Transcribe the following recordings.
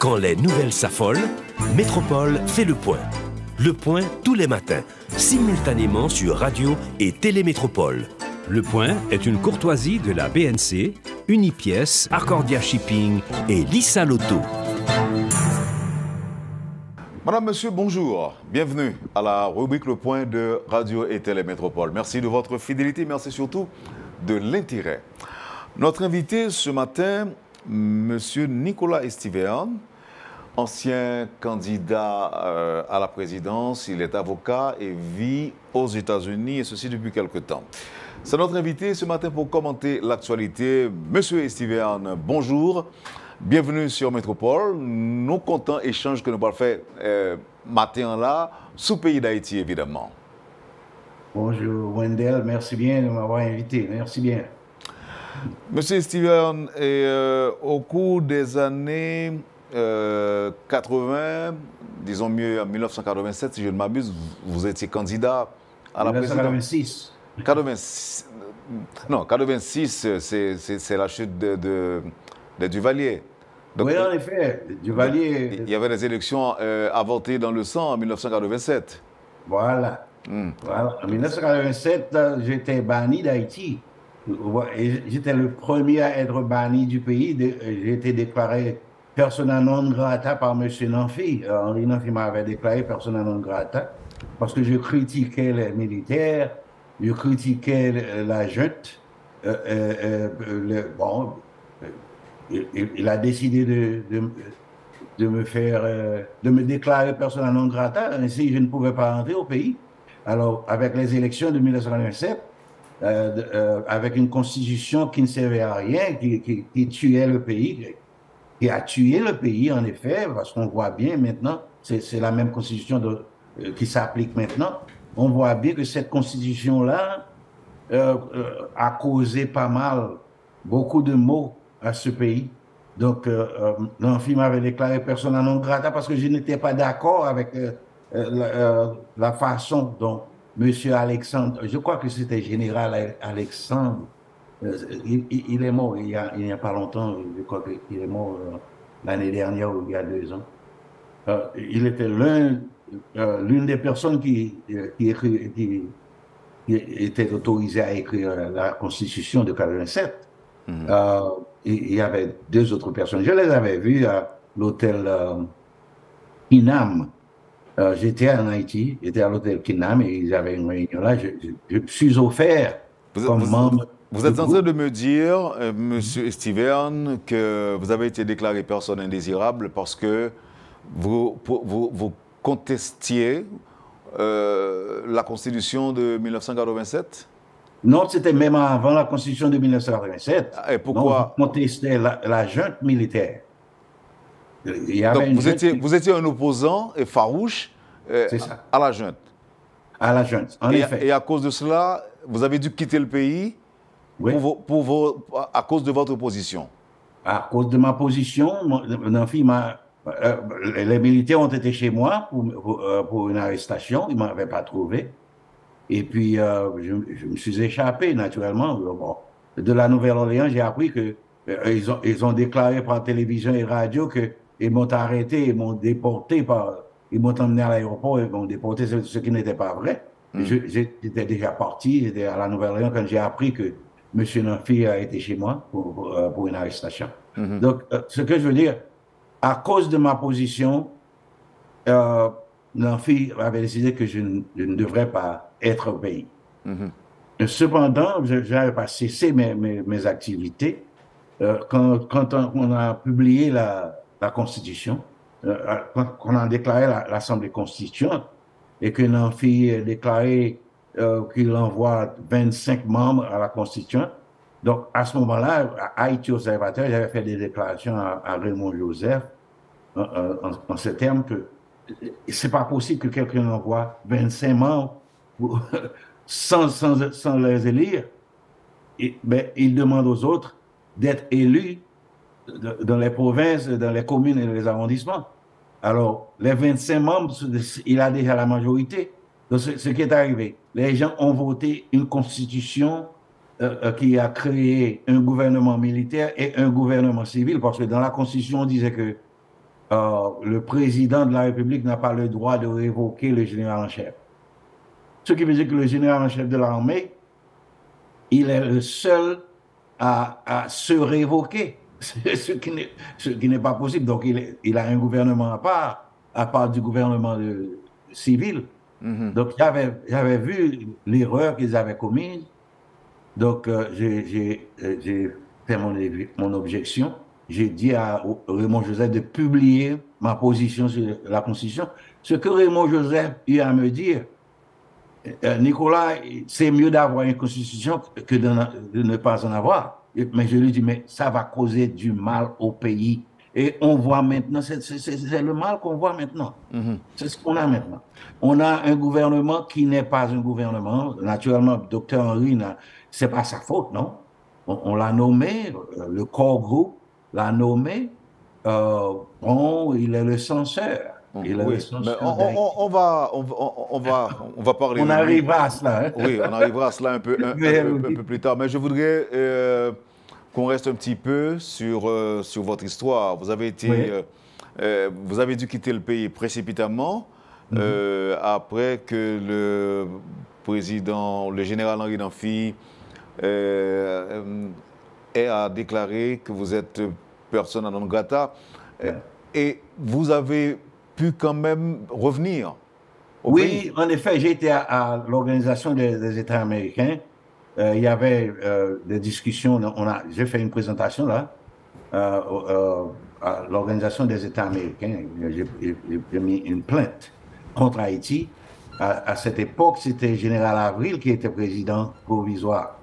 Quand les nouvelles s'affolent, Métropole fait le point. Le point tous les matins, simultanément sur Radio et Télémétropole. Le point est une courtoisie de la BNC, Unipièce, Accordia Shipping et Lissa Lotto. Madame, Monsieur, bonjour. Bienvenue à la rubrique Le Point de Radio et Télémétropole. Merci de votre fidélité, merci surtout de l'intérêt. Notre invité ce matin, Monsieur Nicolas Estivern, ancien candidat à la présidence. Il est avocat et vit aux États-Unis, et ceci depuis quelque temps. C'est notre invité ce matin pour commenter l'actualité. Monsieur Estivern, bonjour. Bienvenue sur Métropole. Nous comptons échange que nous allons faire matin là, sous pays d'Haïti, évidemment. Bonjour Wendell, merci bien de m'avoir invité. Merci bien. Monsieur Estivern, au cours des années 80, disons mieux en 1987, si je ne m'abuse, vous étiez candidat à la présidence. 1986. 86, c'est la chute de Duvalier. Donc, oui, en effet, Duvalier. Il y avait des élections avortées dans le sang en 1987. Voilà. Voilà. En 1987, j'étais banni d'Haïti. J'étais le premier à être banni du pays. J'ai été déclaré persona non grata par M. Nanfi. Henri Nanfi m'avait déclaré persona non grata parce que je critiquais les militaires, je critiquais la junte. Il a décidé de me déclarer persona non grata, ainsi je ne pouvais pas rentrer au pays. Alors, avec les élections de 1997, avec une constitution qui ne servait à rien, qui tuait le pays, qui a tué le pays, en effet, parce qu'on voit bien maintenant, c'est la même constitution qui s'applique maintenant, on voit bien que cette constitution-là a causé pas mal, beaucoup de maux à ce pays. Donc, Nanfi m'avait déclaré persona non grata parce que je n'étais pas d'accord avec la façon dont M. Alexandre, je crois que c'était général Alexandre, il est mort il n'y a pas longtemps, je crois qu'il est mort l'année dernière ou il y a 2 ans. Il était l'une des personnes qui était autorisée à écrire la Constitution de 87. Il y avait 2 autres personnes. Je les avais vues à l'hôtel Kinam. J'étais en Haïti, j'étais à l'hôtel Kinam et ils avaient une réunion là. Je suis offert comme membre. Vous êtes en train de me dire, Monsieur Estivern, que vous avez été déclaré personne indésirable parce que vous contestiez la Constitution de 1987? Non, c'était même avant la Constitution de 1987. Et pourquoi? Non, vous contestiez la junte militaire. Donc vous étiez un opposant et farouche à la junte. À la junte, en effet. Et à cause de cela, vous avez dû quitter le pays oui. À cause de votre position. À cause de ma position, les militaires ont été chez moi pour une arrestation. Ils ne m'avaient pas trouvé. Et puis, je me suis échappé, naturellement. Bon, de la Nouvelle-Orléans, j'ai appris qu'ils ont déclaré par télévision et radio qu'ils m'ont arrêté, ils m'ont déporté, ils m'ont emmené à l'aéroport, ils m'ont déporté, ce qui n'était pas vrai. J'étais déjà parti, j'étais à la Nouvelle-Orléans quand j'ai appris que M. Nanfi a été chez moi pour une arrestation. Donc, ce que je veux dire, à cause de ma position, Nanfi avait décidé que je ne devrais pas être au pays. Cependant, je n'avais pas cessé mes activités. Quand on a publié la Constitution, quand on a déclaré l'Assemblée constituante, et que Nanfi a déclaré qu'il envoie 25 membres à la Constitution. Donc, à ce moment-là, à Haïti Observateur, j'avais fait des déclarations à Raymond Joseph en ces termes que c'est pas possible que quelqu'un envoie 25 membres sans les élire. Mais il demande aux autres d'être élus dans les provinces, dans les communes et les arrondissements. Alors, les 25 membres, il a déjà la majorité. Donc, ce qui est arrivé, les gens ont voté une constitution qui a créé un gouvernement militaire et un gouvernement civil, parce que dans la constitution, on disait que le président de la République n'a pas le droit de révoquer le général en chef. Ce qui veut dire que le général en chef de l'armée, il est le seul à se révoquer, ce qui n'est pas possible. Donc, il a un gouvernement à part du gouvernement civil. Donc, j'avais vu l'erreur qu'ils avaient commise. Donc, j'ai fait mon objection. J'ai dit à Raymond Joseph de publier ma position sur la Constitution. Ce que Raymond Joseph a eu à me dire, Nicolas, c'est mieux d'avoir une Constitution que de ne pas en avoir. Mais je lui dis, mais ça va causer du mal au pays. Et on voit maintenant, c'est le mal qu'on voit maintenant. C'est ce qu'on a maintenant. On a un gouvernement qui n'est pas un gouvernement. Naturellement, Dr Henry, c'est pas sa faute, non? On l'a nommé, le corps groupe l'a nommé. Bon, il est le censeur. Oui, mais on va parler. On arrivera à cela. Hein? Oui, on arrivera à cela un peu plus tard. Mais je voudrais qu'on reste un petit peu sur votre histoire. Vous avez vous avez dû quitter le pays précipitamment après que le président, le général Henri Namphy, a déclaré que vous êtes persona non grata. Et vous avez pu quand même revenir au pays. Oui, en effet, j'ai été à l'Organisation des États américains. Il y avait des discussions. J'ai fait une présentation là à l'Organisation des États américains. J'ai mis une plainte contre Haïti. À cette époque, c'était Général Avril qui était président provisoire.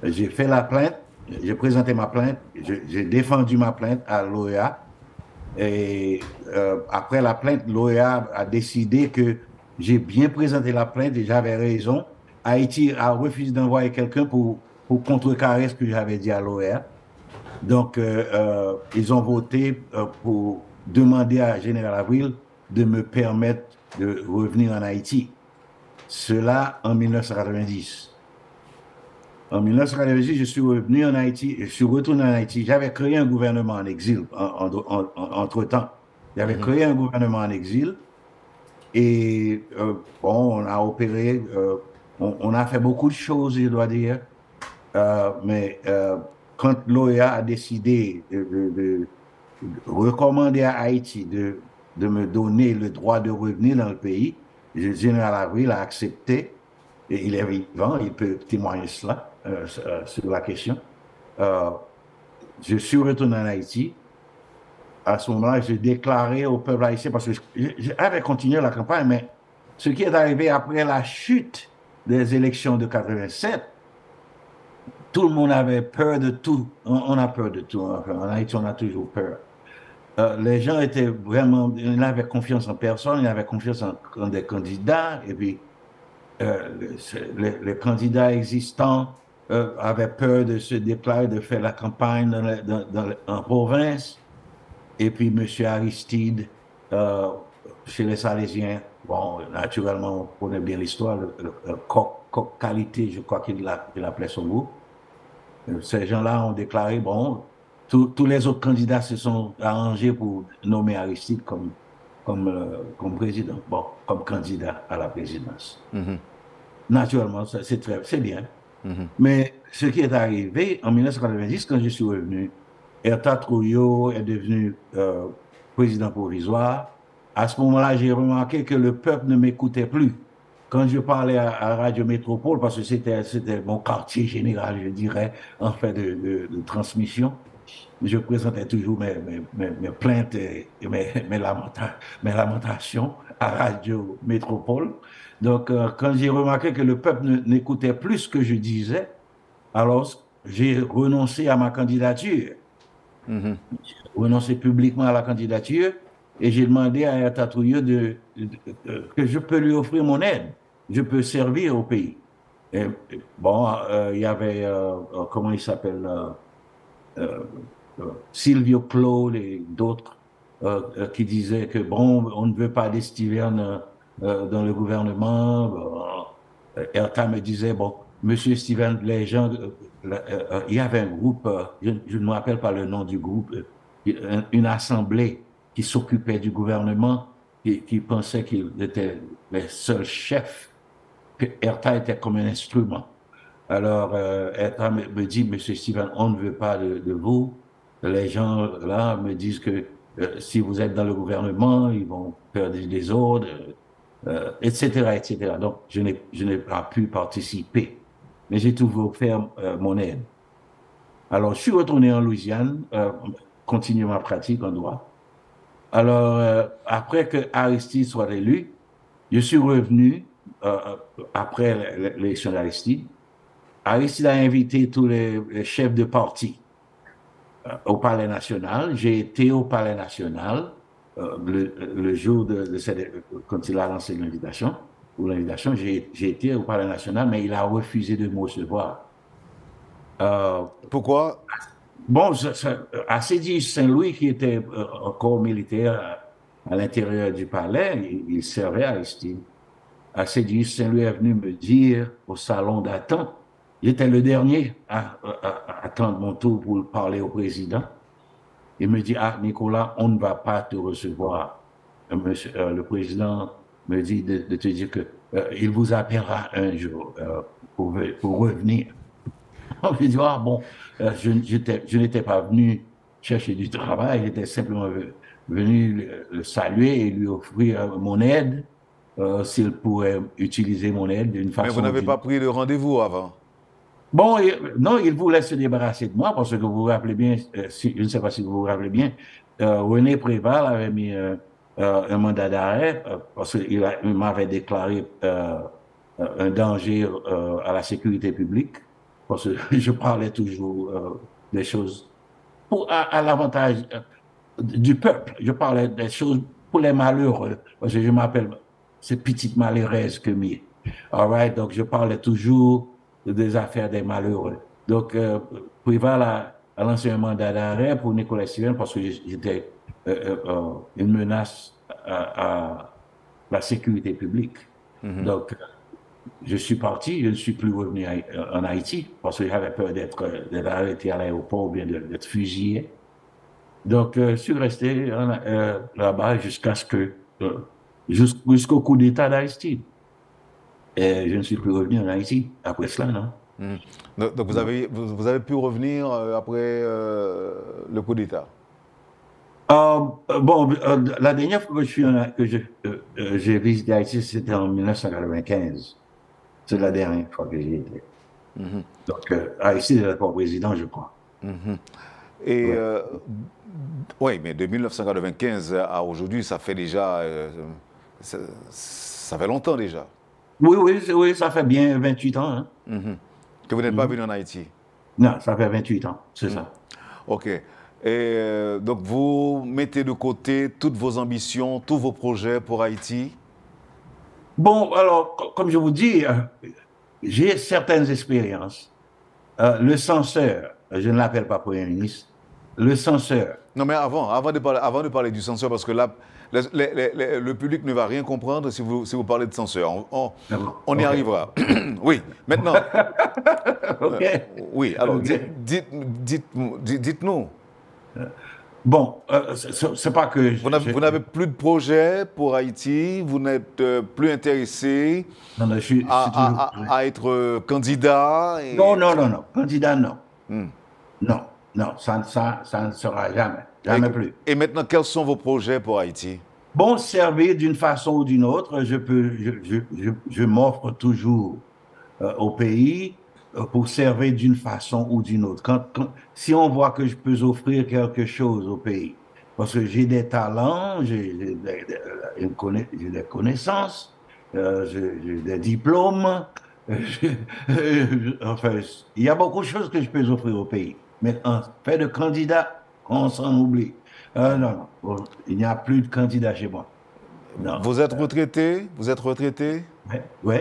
J'ai fait la plainte, j'ai présenté ma plainte, j'ai défendu ma plainte à l'OEA. Et après la plainte, l'OEA a décidé que j'ai bien présenté la plainte et j'avais raison. Haïti a refusé d'envoyer quelqu'un pour contrecarrer ce que j'avais dit à l'OEA. Donc, ils ont voté pour demander à Général Avril de me permettre de revenir en Haïti. Cela en 1990. En 1990, je suis revenu en Haïti, je suis retourné en Haïti. J'avais créé un gouvernement en exil entre-temps. J'avais créé un gouvernement en exil et bon, on a opéré, on a fait beaucoup de choses, je dois dire. Mais quand l'OEA a décidé de recommander à Haïti de me donner le droit de revenir dans le pays, le général Avril a accepté, et il est vivant, il peut témoigner cela sur la question. Je suis retourné en Haïti. À ce moment-là, j'ai déclaré au peuple haïtien, parce que j'avais continué la campagne, mais ce qui est arrivé après la chute des élections de 87, tout le monde avait peur de tout. On a peur de tout. En Haïti, on a toujours peur. Les gens étaient vraiment, ils n'avaient confiance en personne, ils avaient confiance en des candidats, et puis les candidats existants avaient peur de se déclarer, de faire la campagne en province. Et puis M. Aristide, chez les Salésiens, bon, naturellement, on connaît bien l'histoire, le coq qualité, je crois qu'il appelait son groupe. Ces gens-là ont déclaré, bon, tous les autres candidats se sont arrangés pour nommer Aristide comme président, bon, comme candidat à la présidence. Naturellement, c'est bien. Mais ce qui est arrivé en 1990, quand je suis revenu, Erta Trouillot est devenu président provisoire. À ce moment-là, j'ai remarqué que le peuple ne m'écoutait plus. Quand je parlais à Radio Métropole, parce que c'était mon quartier général, je dirais, en fait de transmission, je présentais toujours mes plaintes et mes lamentations à Radio Métropole. Donc, quand j'ai remarqué que le peuple n'écoutait plus ce que je disais, alors j'ai renoncé à ma candidature. J'ai renoncé publiquement à la candidature et j'ai demandé à Erta Trouillot que je peux lui offrir mon aide. Je peux servir au pays. Et, bon, il y avait, comment il s'appelle, Silvio Claude et d'autres qui disaient que, bon, on ne veut pas d'Estiverne dans le gouvernement. Erta me disait, bon, Monsieur Steven, les gens, il y avait un groupe, je ne me rappelle pas le nom du groupe, une assemblée qui s'occupaient du gouvernement, qui pensaient qu'ils étaient les seuls chefs, que ERTA était comme un instrument. Alors, ERTA me dit, Monsieur Steven, on ne veut pas de vous. Les gens là me disent que si vous êtes dans le gouvernement, ils vont faire des désordres, etc., etc. Donc, je n'ai pas pu participer, mais j'ai toujours fait mon aide. Alors, je suis retourné en Louisiane, continuer ma pratique en droit. Alors, après que Aristide soit élu, je suis revenu après l'élection d'Aristide. Aristide a invité tous les chefs de parti au Palais national. J'ai été au Palais national le jour quand il a lancé l'invitation. Pour l'invitation, j'ai été au Palais national, mais il a refusé de me recevoir. Pourquoi? Bon, à Sédhiou Saint-Louis, qui était un corps militaire à l'intérieur du palais, il servait à Aristide. À Sédhiou Saint-Louis est venu me dire au salon d'attente, j'étais le dernier à attendre mon tour pour parler au président. Il me dit, ah Nicolas, on ne va pas te recevoir. Le président me dit de te dire que il vous appellera un jour pour revenir. Je dis, ah bon, je n'étais pas venu chercher du travail, j'étais simplement venu le saluer et lui offrir mon aide, s'il pourrait utiliser mon aide d'une façon... Mais vous n'avez pas pris de rendez-vous avant? Bon, non, il voulait se débarrasser de moi parce que vous vous rappelez bien, je ne sais pas si vous vous rappelez bien, René Préval avait mis un mandat d'arrêt parce qu'il m'avait déclaré un danger à la sécurité publique, parce que je parlais toujours des choses à l'avantage du peuple. Je parlais des choses pour les malheureux, parce que je m'appelle ces petites malheureuses que mi. All right? Donc, je parlais toujours des affaires des malheureux. Donc, Préval a lancé un mandat d'arrêt pour Nicolas Steven parce que j'étais une menace à la sécurité publique. Donc, je suis parti, je ne suis plus revenu en Haïti parce que j'avais peur d'être arrêté à l'aéroport ou bien d'être fusillé. Donc, je suis resté là-bas jusqu'au coup d'État d'Aristide. Et je ne suis plus revenu en Haïti après cela, non? Donc vous avez pu revenir après le coup d'État? Bon, la dernière fois que j'ai visité Haïti, c'était en 1995. C'est la dernière fois que j'y étais. Donc, Haïti n'est pas président, je crois. Et oui, mais de 1995 à aujourd'hui, ça fait déjà... ça fait longtemps déjà. Oui, ça fait bien 28 ans. Hein. Que vous n'êtes pas venu en Haïti? Non, ça fait 28 ans, c'est ça. OK. Et donc, vous mettez de côté toutes vos ambitions, tous vos projets pour Haïti? Bon, alors, comme je vous dis, j'ai certaines expériences. Le censeur, je ne l'appelle pas Premier ministre, le censeur. Non, mais avant de parler du censeur, parce que là, le public ne va rien comprendre si vous parlez de censeur. On y arrivera. Oui, maintenant. OK. Oui, alors, dites-nous. Bon, c'est pas que... Vous n'avez plus de projet pour Haïti, vous n'êtes plus intéressé à être candidat Non. Candidat, non. Non, ça ne sera jamais plus. Et maintenant, quels sont vos projets pour Haïti? Bon, servir d'une façon ou d'une autre, je m'offre toujours au pays pour servir d'une façon ou d'une autre. Si on voit que je peux offrir quelque chose au pays, parce que j'ai des talents, j'ai des connaissances, j'ai des diplômes, enfin, il y a beaucoup de choses que je peux offrir au pays. Mais en fait de candidat, on s'en oublie. Non, il n'y a plus de candidat chez moi. Non. Vous êtes retraité? Oui,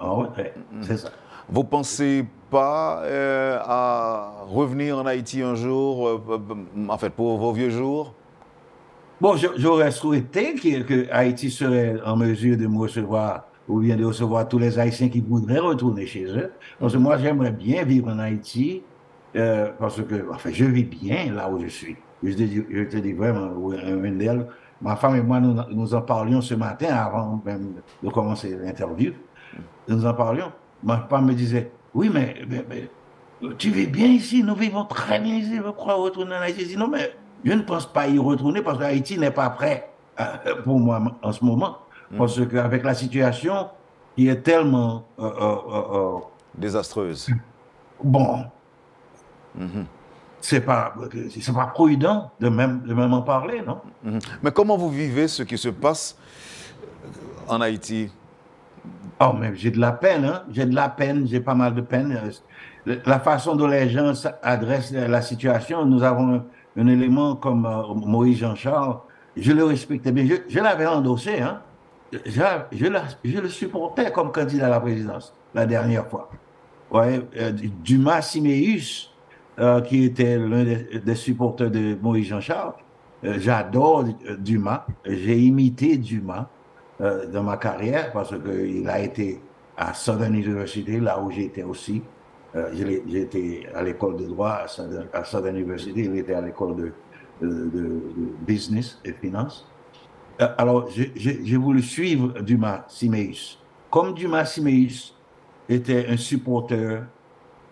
en retraite, c'est ça. Vous ne pensez pas à revenir en Haïti un jour, en fait, pour vos vieux jours? Bon, j'aurais souhaité que Haïti serait en mesure de me recevoir, ou bien de recevoir tous les Haïtiens qui voudraient retourner chez eux. Parce que moi, j'aimerais bien vivre en Haïti, parce que enfin, je vis bien là où je suis. Je te dis vraiment, Wendell, ma femme et moi, nous en parlions ce matin avant même de commencer l'interview. Nous en parlions. Ma femme me disait, oui, mais tu vis bien ici, nous vivons très bien ici, je crois retourner en Haïti. Je dis, non, mais je ne pense pas y retourner parce qu'Haïti n'est pas prêt pour moi en ce moment. Parce qu'avec la situation qui est tellement Désastreuse. bon, c'est pas prudent de même en parler, non? Mais comment vous vivez ce qui se passe en Haïti? Oh, mais j'ai de la peine, hein? J'ai de la peine, j'ai pas mal de peine. La façon dont les gens adressent la situation, nous avons un élément comme Moïse Jean-Charles, je le respectais bien, je l'avais endossé, hein? Je le supportais comme candidat à la présidence la dernière fois. Ouais, Dumas Siméus, qui était l'un des supporters de Moïse Jean-Charles, j'adore Dumas, j'ai imité Dumas dans ma carrière parce qu'il a été à Southern University, là où j'étais aussi. J'étais à l'école de droit à Southern University, il était à l'école de business et finance. Alors, j'ai voulu suivre Dumas Siméus. Comme Dumas Siméus était un supporter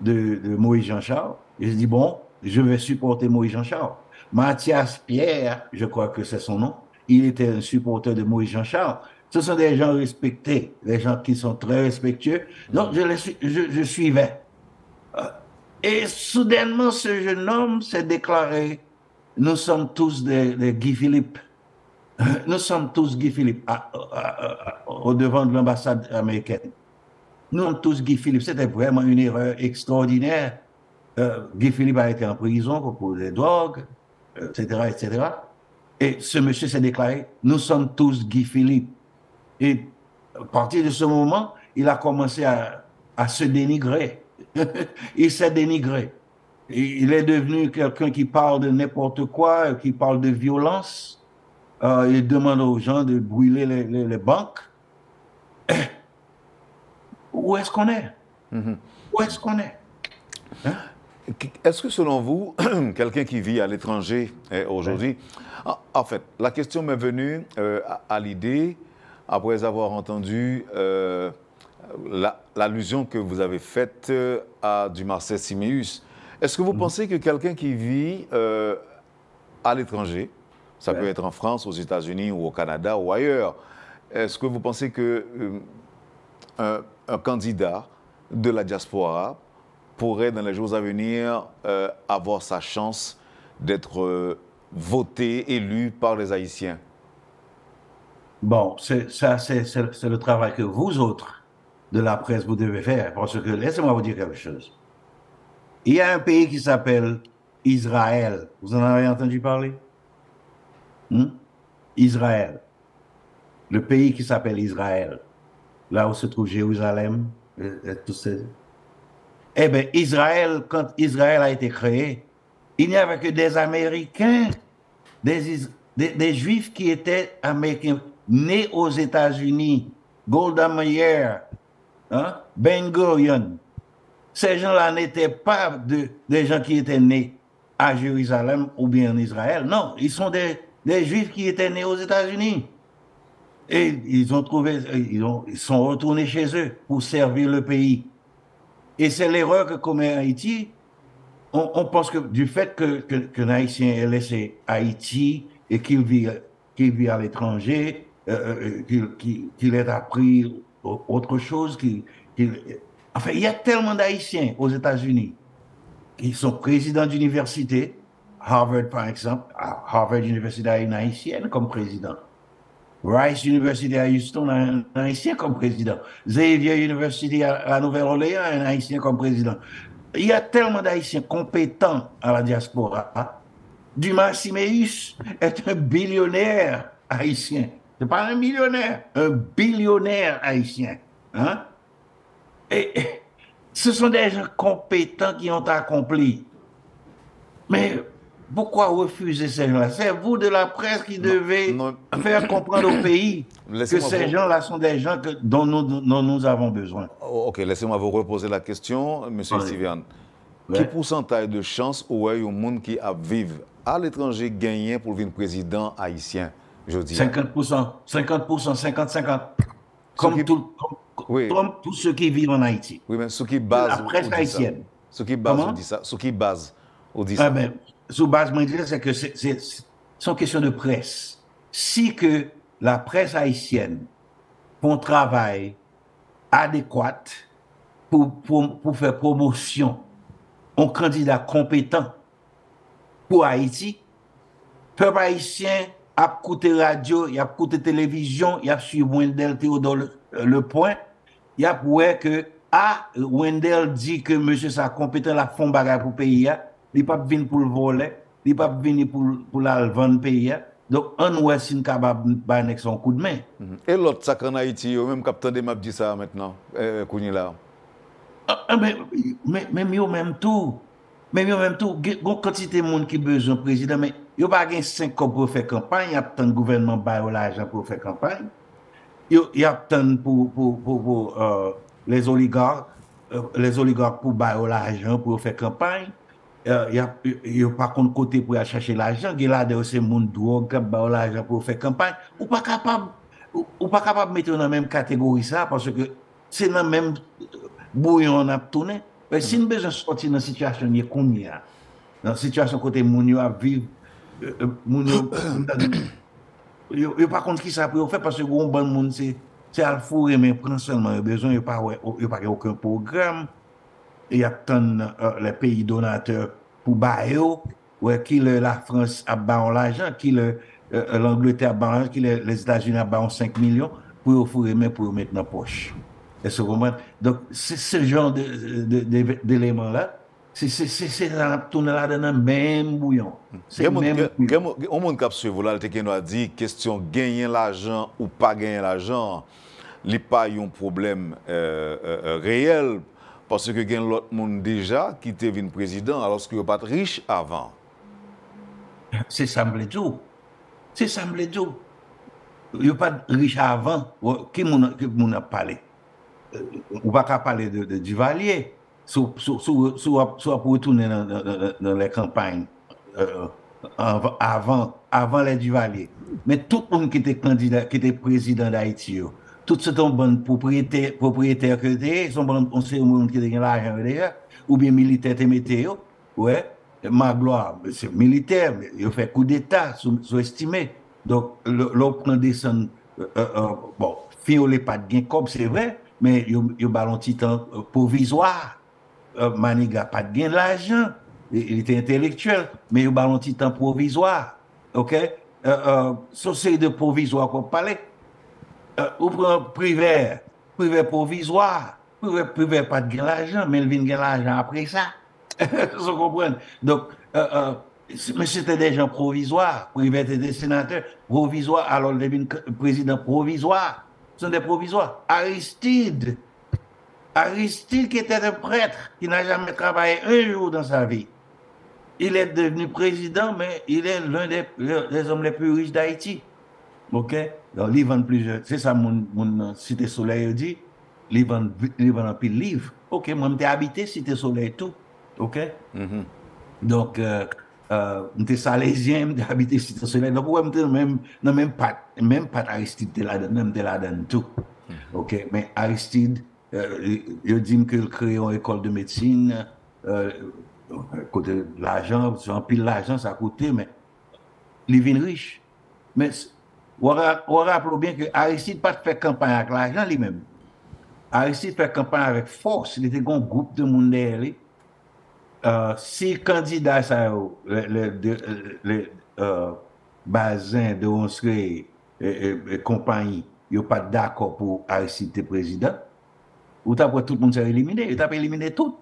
de Moïse Jean-Charles, j'ai dit, bon, je vais supporter Moïse Jean-Charles. Mathias Pierre, je crois que c'est son nom, il était un supporter de Moïse Jean-Charles. Ce sont des gens respectés, des gens qui sont très respectueux. Donc, je suivais. Et soudainement, ce jeune homme s'est déclaré, nous sommes tous des Guy Philippe. Nous sommes tous Guy Philippe au devant de l'ambassade américaine. Nous sommes tous Guy Philippe. C'était vraiment une erreur extraordinaire. Guy Philippe a été en prison pour des drogues, etc., etc. Et ce monsieur s'est déclaré, nous sommes tous Guy Philippe. Et à partir de ce moment, il a commencé à se dénigrer. Il s'est dénigré. Il est devenu quelqu'un qui parle de n'importe quoi, qui parle de violence. Il demande aux gens de brûler les banques. Où est-ce qu'on est? Où est-ce qu'on est? Hein? Est-ce que selon vous, quelqu'un qui vit à l'étranger aujourd'hui, en fait, la question m'est venue à l'idée après avoir entendu l'allusion que vous avez faite à Dumas Siméus. Est-ce que vous pensez que quelqu'un qui vit à l'étranger, ça peut être en France, aux États-Unis ou au Canada ou ailleurs, est-ce que vous pensez que un candidat de la diaspora pourrait, dans les jours à venir, avoir sa chance d'être voté, élu par les Haïtiens? Bon, c'est le travail que vous autres, de la presse, vous devez faire. Parce que, laissez-moi vous dire quelque chose. Il y a un pays qui s'appelle Israël. Vous en avez entendu parler? Israël. Le pays qui s'appelle Israël. Là où se trouve Jérusalem. Eh bien, Israël, quand Israël a été créé, il n'y avait que des Américains, des Juifs qui étaient américains, nés aux États-Unis. Golda Meir, Ben Gurion. Ces gens-là n'étaient pas des gens qui étaient nés à Jérusalem ou bien en Israël. Non, ils sont des Juifs qui étaient nés aux États-Unis. Et ils sont retournés chez eux pour servir le pays. Et c'est l'erreur que commet Haïti. On pense que du fait qu'un Haïtien ait laissé Haïti et qu'il vit à l'étranger, qu'il ait appris autre chose, enfin, il y a tellement d'Haïtiens aux États-Unis qui sont présidents d'université. Harvard, par exemple, Harvard University a une Haïtienne comme président. Rice University à Houston a un Haïtien comme président. Xavier University à la Nouvelle-Orléans a un Haïtien comme président. Il y a tellement d'Haïtiens compétents à la diaspora. Dumas Siméus est un billionnaire haïtien. Ce n'est pas un millionnaire, un billionnaire haïtien. Hein? Et ce sont des gens compétents qui ont accompli. Mais pourquoi refuser ces gens-là? C'est vous de la presse qui devez faire comprendre au pays que ces gens-là sont des gens dont nous avons besoin. Ok, laissez-moi vous reposer la question, M. Steven. Quel pourcentage de chance aurait un monde qui a vivre à l'étranger gagné pour devenir président haïtien, je dis? 50%, 50%. Comme tous ceux qui vivent en Haïti. Oui, mais ce qui base. La presse haïtienne. Ce qui base, on dit ça. Ce qui base, on dit ça. Sous base, moi, je dis, c'est que c'est une question de presse. Si que la presse haïtienne font un travail adéquat pour faire promotion un candidat compétent pour Haïti, le peuple haïtien a écouté radio, il a écouté télévision, il a suivi Wendell Théodore Le Point, il a vu que Wendell dit que monsieur ça compétent la fond bagage pour pays, il pas venir pour le voler, il pas venir pour la vendre pays. Donc on ouais si capable de son coup de main. Et l'autre ça en Haïti, même capitaine de m'a dit ça maintenant, Kounila. Mais même tout, une quantité de monde qui besoin président, mais il n'y a pas 5 ans pour faire campagne, il y a tant de gouvernement qui a l'argent pour faire campagne, il y a tant pour les oligarques pour bailler l'argent pour faire campagne, il n'y a pas contre côté pour aller chercher l'argent, il y a là de ces monde drogue qui bailler l'argent pour faire campagne, ou pas capable de mettre dans la même catégorie ça, parce que c'est dans la même bouillon on a tourné. Mais si nous besoin sortir dans une situation comme ça, dans une situation côté moun a vivre, moun yo pas contre qui ça pour faire parce que bon monde c'est à fourrer mais prend seulement besoin il pas aucun programme il y a tant les pays donateurs pour bailler qui la France a baillé l'argent qui l'Angleterre a baillé qui les États-Unis a baillé 5 millions pour fourrer mais pour mettre dans poche. Est-ce que vous comprenez? Donc, c'est ce genre d'éléments-là, c'est tourner là dans le même bouillon. C'est même bouillon. On monde qui a suivi là, qui a dit question gagner l'argent ou pas gagner l'argent, il n'y a pas un problème réel parce que il y a l'autre monde déjà qui était venu président alors qu'il n'est pas riche avant. C'est ça me dit. C'est ça me dit. Il n'est pas riche avant. Qui m'en a parlé? On ne va pas parler de Duvalier, soit pour retourner dans les campagnes avant les Duvalier. Mais tout le monde qui était candidat, qui était président d'Haïti, tout ce sont bon propriétaires que c'était, sont bon on sait monde qui a l'argent déjà, ou bien militaire te météo, ouais, Magloire, c'est militaire, il fait coup d'état, sous-estimé. Donc l'on prend des sons, bon, fiolé pas de gain comme c'est vrai. Mais il y a un petit temps provisoire. Maniga n'a pas de gain de l'argent. Il était intellectuel, mais il y a un petit temps provisoire. OK? Société de provisoire qu'on parlait. Ou prend privé provisoire. Privé pas de gain de l'argent, mais il vient de gain de l'argent après ça. Vous comprenez? Donc, mais c'était des gens provisoires. Privé était des sénateurs provisoires. Alors, il devient président provisoire. Ce sont des provisoires. Aristide qui était un prêtre, qui n'a jamais travaillé un jour dans sa vie. Il est devenu président, mais il est l'un des hommes les plus riches d'Haïti. OK? Donc, il vend plusieurs. C'est ça, mon Cité Soleil dit. Il vend un pile livre. OK, moi, je habité Cité Soleil et tout. OK? Donc, j'étais salésien, j'ai habité Cité Soleil. Donc, ouais, j'étais même pas Aristide, j'étais là-dedans tout. OK, mais Aristide, il dit qu'il crée une école de médecine, côté l'argent, en pile l'argent, ça a coûté, mais il vient riche. Mais on rappelle bien que Aristide n'a pas fait campagne avec l'argent lui-même. Aristide fait campagne avec force. Il était un groupe de monde derrière lui. Si candidat ça les Bazin de Onsré et compagnie n'ont pas d'accord pour Aristide être président, ou t'as tout le monde s'est éliminé, il t'a éliminé tout.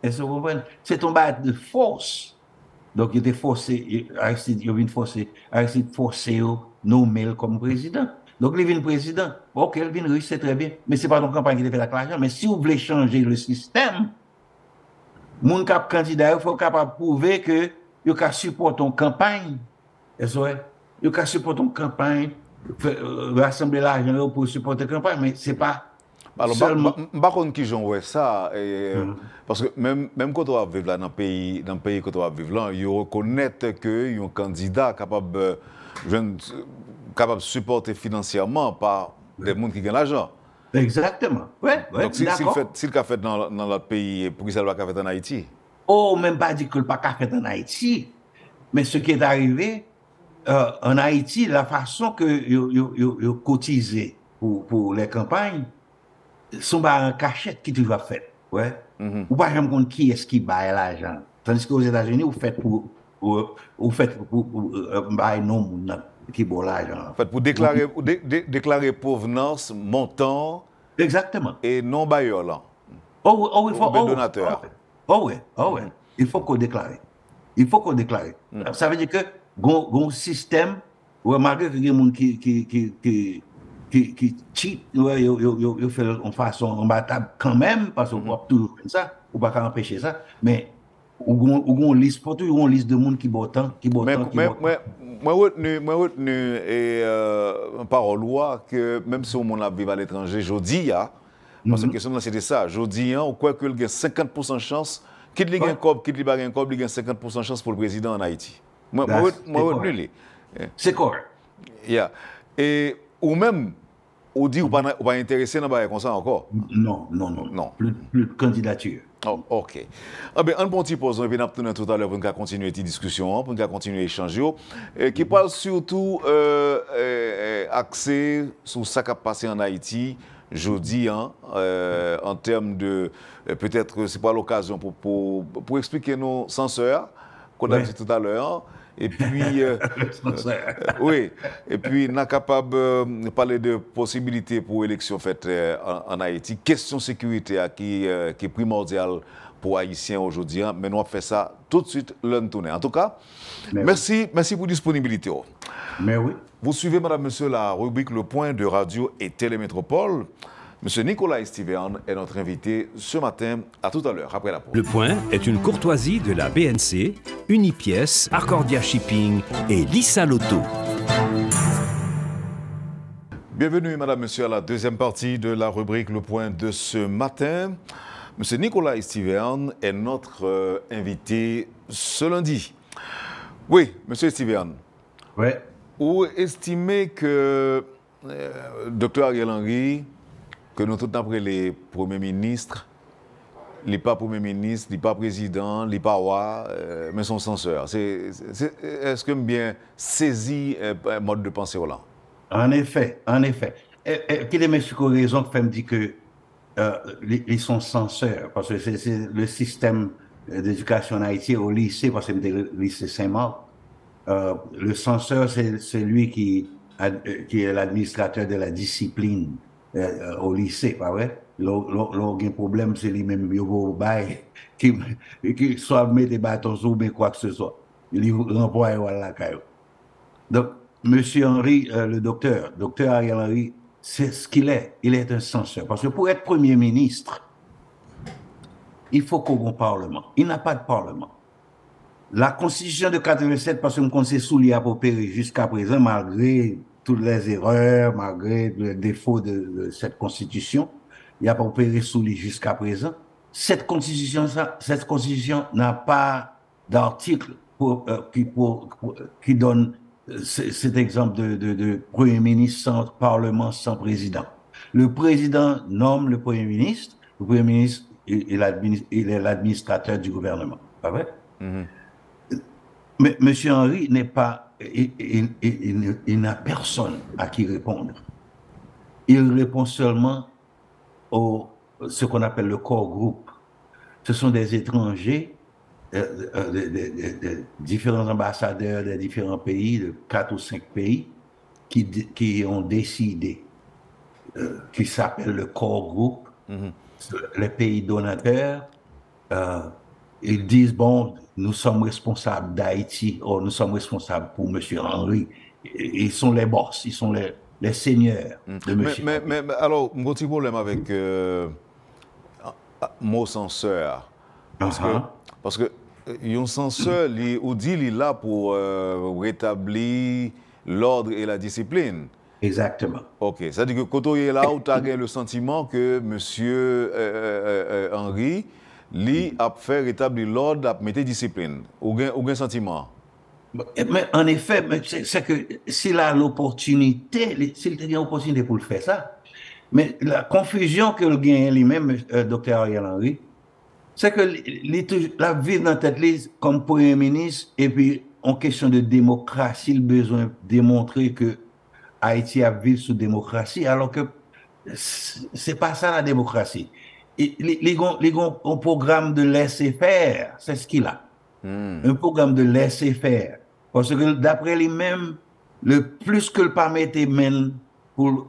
Est-ce que vous comprenez? C'est un bail de force. Donc il était forcé, Aristide forcé nommer comme président. Donc il vient président. OK, il vient riche, c'est très bien, mais c'est pas une campagne qui fait avec l'argent. Mais si vous voulez changer le système, mon candidat, il faut capable prouver que il peut supporter une campagne. Il peut supporter une campagne, rassembler l'argent pour supporter une campagne, mais c'est pas. Alors, Seulement... par contre, qui j'en vois ça, parce que même quand on va vivre là, dans le pays que on va vivre là, ils reconnaissent qu'il y a un candidat capable de supporter financièrement par des gens qui gagnent l'argent. Exactement. Ouais, Donc, s'il d'accord. l'a fait dans notre pays, pourquoi ça ne l'a pas fait en Haïti? Oh, même pas dit que le pas fait en Haïti. Mais ce qui est arrivé, en Haïti, la façon que vous cotisez pour les campagnes, sont en cachette qui toujours fait. Ouais. Ou pas jamais compte qui est-ce qui baille l'argent. Tandis qu'aux États-Unis, vous faites pour bailler non qui boit l'argent. En fait, pour déclarer provenance, montant. Exactement. Et non bailleur là. Il faut. Donateur. Oui. Il faut qu'on déclare. Il faut qu'on déclare. Ça veut dire que un système, malgré que les gens qui cheat, ils font en façon imbattable quand même, parce qu'on peut toujours faire ça, on ne peut pas empêcher ça, mais on a une liste, pour toujours une liste de monde qui boitent. Moi, retenu par loi que même si on vit à l'étranger, je dis, parce que la question c'était ça, je dis, on croit qu'il y a 50% de chance, qu'il y ait un cob, qu'il y ait un cob, il y a 50% de chance pour le président en Haïti. Moi, retenu. C'est correct. Et ou même, on dit, on n'est pas intéressé dans le comme ça encore. Non. Plus de candidature. Oh, OK. Ah ben, un bon petit pause, et puis nous allons tout à l'heure pour nous continuer cette discussion, pour nous continuer l'échange, qui parle surtout axé sur ce qui a passé en Haïti, jeudi, en termes de, peut-être, c'est pas l'occasion pour expliquer nos censeurs, qu'on a dit tout à l'heure. Et puis, oui, et puis, nous sommes capables de parler de possibilités pour l'élection faite en Haïti. Question sécurité qui est primordiale pour les Haïtiens aujourd'hui, mais nous allons faire ça tout de suite, tourner. En tout cas, merci pour la disponibilité. Mais oui. Vous suivez, madame, monsieur, la rubrique Le Point de Radio et Télémétropole. Monsieur Nicolas Estiverne est notre invité ce matin. À tout à l'heure, après la pause. Le Point est une courtoisie de la BNC, Unipièce, Arcordia Shipping et Lissa Lotto. Bienvenue, madame, monsieur, à la deuxième partie de la rubrique Le Point de ce matin. Monsieur Nicolas Estiverne est notre invité ce lundi. Oui, monsieur Estiverne. Oui. Vous estimez que Dr. Ariel Henry, que nous tous après les premiers ministres, les pas premiers ministres, les pas présidents, les pas rois, mais son censeur. Est-ce que bien saisi un mode de pensée là? En effet. Puis les messieurs ont raison qui me dit que ils sont censeurs, parce que c'est le système d'éducation en Haïti au lycée, parce que c'est le lycée Saint-Marc. Le censeur, c'est lui qui est l'administrateur de la discipline au lycée, pas vrai? Le problème, c'est lui-même, qui soit met des bâtons ou mais quoi que ce soit. Il renvoie à la caille. Donc, monsieur Henry, le docteur Ariel Henry, c'est ce qu'il est. Il est un censeur. Parce que pour être Premier ministre, il faut qu'on ait un parlement. Il n'a pas de parlement. La Constitution de 87, parce que nous s'est soulié à opérer jusqu'à présent, malgré toutes les erreurs, malgré le défaut de cette Constitution, il n'y a pas opéré sous lui jusqu'à présent. Cette Constitution n'a pas d'article qui donne cet exemple de Premier ministre sans Parlement, sans président. Le président nomme le Premier ministre. Le Premier ministre, il est l'administrateur du gouvernement. Pas vrai? Mais M. Henry n'est pas... Il n'a personne à qui répondre. Il répond seulement ce qu'on appelle le core group. Ce sont des étrangers, de différents ambassadeurs de différents pays, de 4 ou 5 pays, qui ont décidé, qui s'appelle le core group, les pays donateurs. Ils disent, bon, nous sommes responsables d'Haïti, ou nous sommes responsables pour M. Henry. Ils sont les boss, ils sont les seigneurs de M. Mais alors, mon petit problème avec mon censeur, parce que un censeur, il dit qu'il est là pour rétablir l'ordre et la discipline. Exactement. Ok, c'est-à-dire que quand on est là, tu as le sentiment que M. Henry, lui, a fait rétablir l'ordre, a mis discipline. Ou un sentiment? Mais en effet, c'est que s'il a l'opportunité, s'il a l'opportunité pour le faire ça, mais la confusion que le gagne lui-même, Dr. Ariel Henry, c'est que la vivre dans tête comme Premier ministre, et puis en question de démocratie, il a besoin de démontrer que Haïti a vécu sous démocratie, alors que c'est pas ça la démocratie. Les un programme de laisser-faire, c'est ce qu'il a. Un programme de laisser-faire. Parce que d'après lui-même, le plus que le pas mettre main pour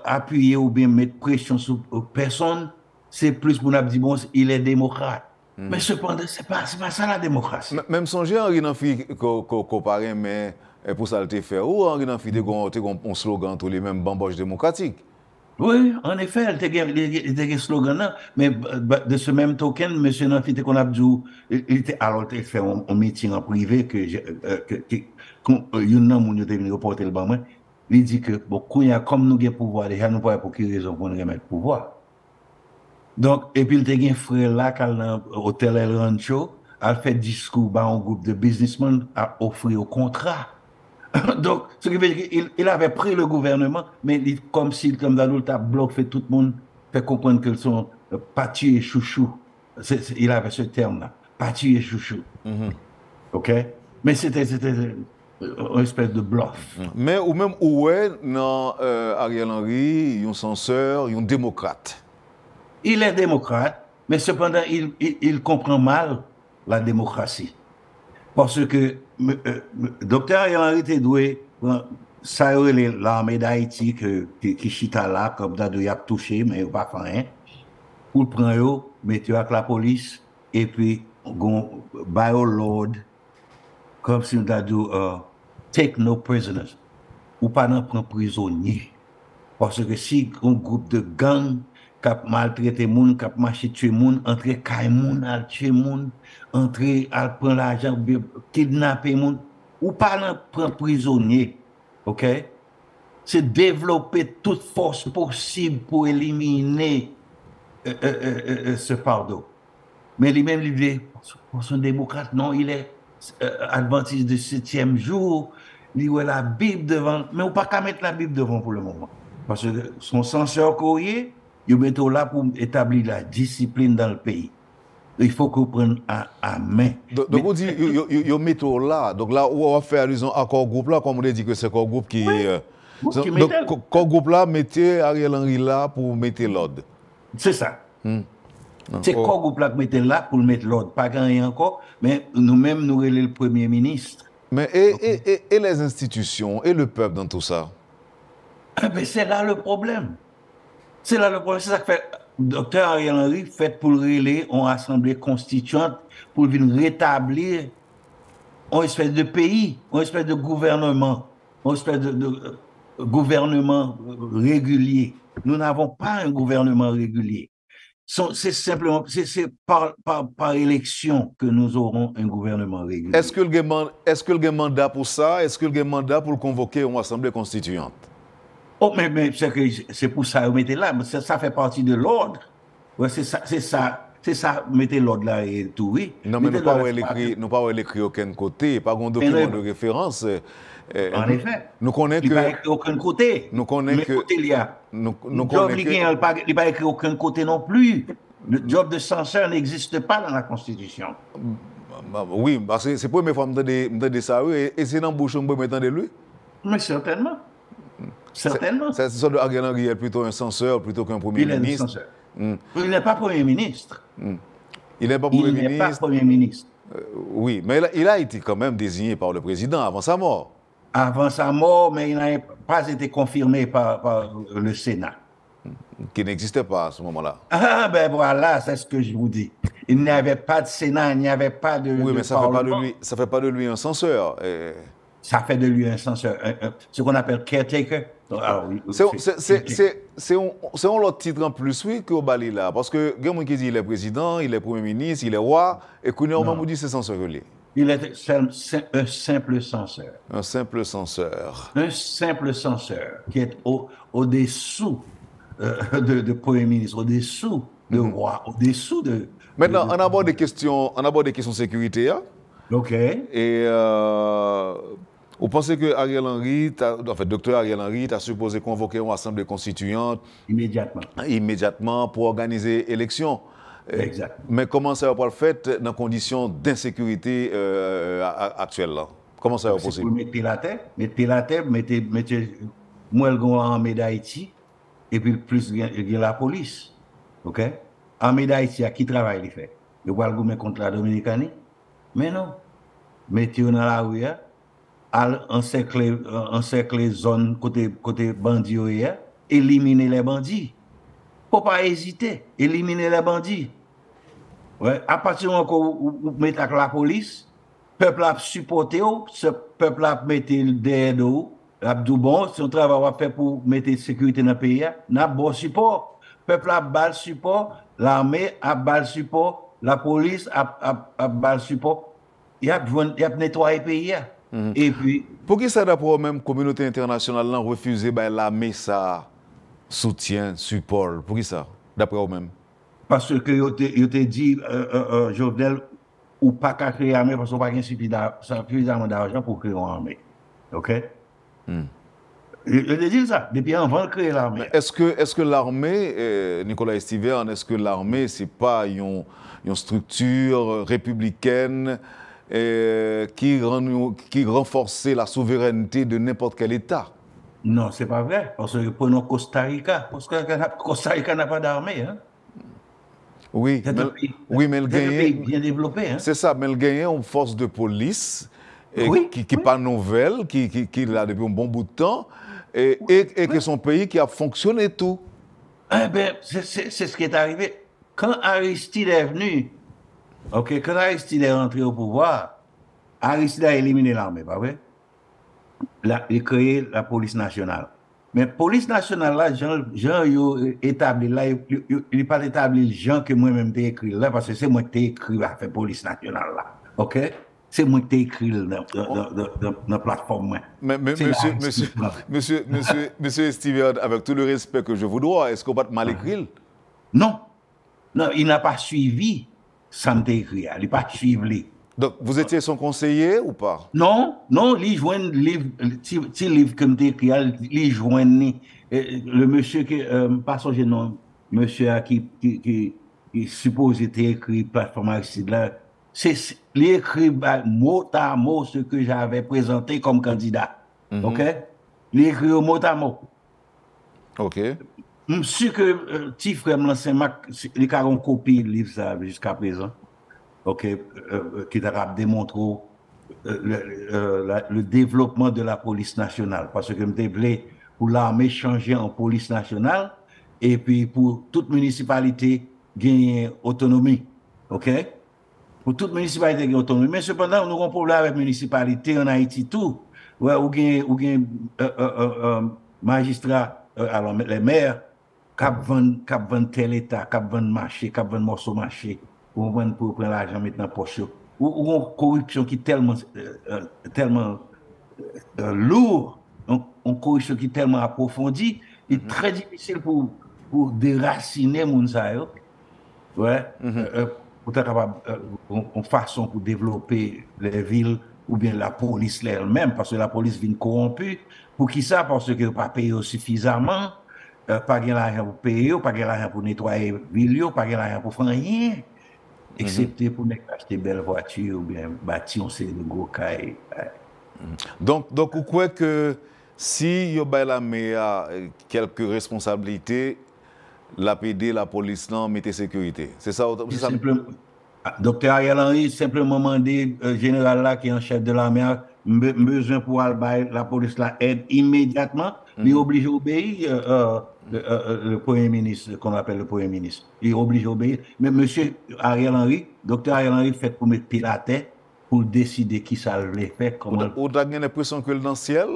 appuyer ou bien mettre pression sur personne, c'est plus pour nous dire, bon, il est démocrate. Mais cependant, c'est pas ça la démocratie. Même songer Henri Nanfi qu'on parle, mais pour ça le faire, ou Henri Nanfi un slogan tous les mêmes bamboches démocratiques. Oui, en effet, il y a un slogan là, mais de ce même token, M. Nanfi qu'on a dit, alors il fait un meeting en privé que un homme était venu reporter le banc, il dit que bon, comme nous avons pouvoir, déjà nous pas pour quelle raison pour nous remettre le pouvoir. Donc, et puis il y a un frère là, qui a l'hôtel El Rancho, a fait discours à un groupe de businessmen, a offert au contrat. Donc, ce qui veut dire qu'il avait pris le gouvernement, mais comme s'il, comme dans l'autre, a bloqué tout le monde, fait comprendre qu'ils sont pâtis et chouchou. Il avait ce terme-là, pâtis et chouchou. OK? Mais c'était une espèce de bluff. Mais ou même où est dans Ariel Henry, un censeur, un démocrate. Il est démocrate, mais cependant, il comprend mal la démocratie. Parce que Dr. Ariel Henry était doué, ça l'armée d'Haïti qui chita là, comme ça, il a touché, mais il n'a pas fait rien. Pour le prendre, mettre avec la police, et puis, by l'ordre, comme si on a dit, take no prisoners, ou pas n'en prendre prisonnier. Parce que si un groupe de gangs qui a maltraité les gens, qui a marché tuer les gens, entrer caille les gens, tuer les gens, entrer à prendre l'argent, kidnapper les gens, ou pas n'en prendre prisonnier. OK? C'est développer toute force possible pour éliminer ce fardeau. Mais lui-même, il dit, pour son démocrate, non, il est adventiste du 7e jour, il y a la Bible devant, mais on ne peut pas mettre la Bible devant pour le moment. Parce que son censeur courrier, il met là pour établir la discipline dans le pays. Il faut qu'on prenne à main. Donc, on dit, il met là. Donc là, on va faire allusion à corps groupe là, comme on a dit que c'est corps groupe qui. Donc, corps groupe là, mettez Ariel Henry là pour mettre l'ordre. C'est ça. C'est corps groupe là qui mettez là pour mettre l'ordre. Pas rien encore, mais nous-mêmes, nous relèvons le Premier ministre. Mais et les institutions, et le peuple dans tout ça? Mais c'est là le problème. C'est là le problème. C'est ça que fait Dr. Ariel Henry fait pour relayer en assemblée constituante pour venir rétablir une espèce de pays, une espèce de gouvernement, une espèce de gouvernement régulier. Nous n'avons pas un gouvernement régulier. C'est simplement par élection que nous aurons un gouvernement régulier. Est-ce que le y a mandat pour ça? Est-ce que le y a mandat pour convoquer une assemblée constituante? Oh, mais c'est pour ça que vous mettez là. Ça fait partie de l'ordre. Ouais, c'est ça, mettez l'ordre là et tout, oui. Non, mais nous pas écrit aucun côté, pas un document de référence. En effet. Nous connaissons que. Il n'y a pas écrit aucun côté. Nous connaissons que. Côté, il y a. Nous il n'y a pas écrit aucun côté non plus. Le job de censeur n'existe pas dans la Constitution. Oui, parce que c'est la première fois que je me ça, et c'est dans le bouchon que je me de lui. Mais certainement. Certainement. C'est ça de Ariel Henry est plutôt un censeur plutôt qu'un premier ministre. Il est un censeur. Il n'est pas Premier ministre. Il n'est pas Premier ministre. Oui, mais il a été quand même désigné par le président avant sa mort. Avant sa mort, mais il n'a pas été confirmé par le Sénat. Qui n'existait pas à ce moment-là. Ah, ben voilà, c'est ce que je vous dis. Il n'y avait pas de Sénat, il n'y avait pas de. Oui, mais ça ne fait pas de lui un censeur. Ça fait de lui un censeur, ce qu'on appelle caretaker. C'est un autre titre en plus, oui, qu'au Bali là. Parce que, il y a qui dit il est président, il est premier ministre, il est roi, et qu'on a dit c'est censeur. Il était un simple censeur. Un simple censeur. Un simple censeur qui est au-dessous de Premier ministre, au-dessous de roi, au-dessous de... Maintenant, on aborde des questions de sécurité. Hein? OK. Et vous pensez que Ariel Henry, docteur Ariel Henry, a supposé convoquer une assemblée constituante immédiatement pour organiser l'élection. Exact. Mais comment ça va pas le fait dans les conditions d'insécurité actuelles là? Comment ça va possible? Mettre pied la terre, mettez moi le armée d'Haïti et puis plus la police. OK? Armée d'Haïti, à qui travaille il fait? Il va le gouverner contre la Dominicanie? Mais non. Mettez-vous dans la rue, encercler zone côté bandits, éliminer les bandits. Faut pas hésiter, éliminer les bandits. Ouais, à partir du moment où vous mettez la police, le peuple a supporté, ce peuple a mis derrière nous, a dit bon, si on travaille à faire pour mettre la sécurité dans le pays, on a bon support. Le peuple a bal support, l'armée a bal support, la police a bal support. Il y a nettoyé le pays. Et puis, pour qui ça d'abord même communauté internationale a refusé l'armée ça soutien, support? Pour qui ça, d'après vous-même? Parce que vous te dit, Jovenel, ou pas qu'à créer l'armée parce qu'on n'a pas suffisamment d'argent pour créer une armée. OK? Je te dis ça, depuis avant de créer l'armée. Est-ce que l'armée, Nicolas Estiverne, est-ce que l'armée, ce n'est pas une structure républicaine qui renforce la souveraineté de n'importe quel État? Non, ce n'est pas vrai. Parce que prenons Costa Rica. Parce que Costa Rica n'a pas d'armée. Hein? Oui, mais le pays bien développé. Hein? C'est ça, mais le gagne une force de police qui n'est pas nouvelle, qui est là depuis un bon bout de temps, et que son pays qui a fonctionné tout. Eh bien, c'est ce qui est arrivé. Quand Aristide est venu, quand Aristide est rentré au pouvoir, Aristide a éliminé l'armée, pas vrai? Il a créé la police nationale. Mais la police nationale, là, Jean établi, là, il n'est pas établi le genre que moi-même j'ai écrit là, parce que c'est moi qui ai écrit la police nationale là. OK? C'est moi qui ai écrit dans la plateforme. Mais monsieur Estiverne, avec tout le respect que je vous dois, est-ce qu'on va mal écrire? Non. Non, il n'a pas suivi ça m'a écrit. Il n'a pas suivi. Donc, vous étiez son conseiller ou pas? Non, il joint le livre que j'ai écrit, il joint le monsieur qui, pas son nom, monsieur qui supposé être écrit plateforme Aristide là, c'est l'écrit mot à mot ce que j'avais présenté comme candidat. OK? L'écrit mot à mot. OK. Je suis sûr que petit frère Saint-Marc, il a une copie de livre ça jusqu'à présent. OK, qui t'a démontré le développement de la police nationale. Parce que je voulais pour l'armée changer en police nationale et puis pour toute municipalité gagner autonomie. OK? Pour toute municipalité gagner autonomie. Mais cependant, nous avons un problème avec la municipalité en Haïti tout. Ouais, ou gain magistrat, alors les maires, cap vendre tel état, cap vendre marché, cap vendre morceau marché. Pour prendre l'argent maintenant poche. Ou une corruption qui est tellement lourde, une corruption qui est tellement approfondie, il est très difficile pour déraciner les gens. Ouais. Pour être capable une façon pour développer les villes ou bien la police elle-même, parce que la police vient corrompue. Pour qui ça? Parce que pas payé suffisamment, pas gagner l'argent pour payer, pas gagner l'argent pour nettoyer les villes, pas gagner l'argent pour faire rien. Excepté pour acheter belles voitures ou bien bâtir de gros cailles. Donc, vous croyez que si vous avez quelques responsabilités, la PD, la police, mettez sécurité. C'est ça? Docteur Ariel Henry, simplement demandé général là qui est en chef de l'armée, besoin pour la police là aide immédiatement, il est obligé d'obéir. Le Premier ministre, qu'on appelle le Premier ministre. Il est obligé d'obéir. Mais monsieur Ariel Henry, docteur Ariel Henry fait pour mettre pied à terre pour décider qui ça le fait. Vous avez l'impression que dans le ciel?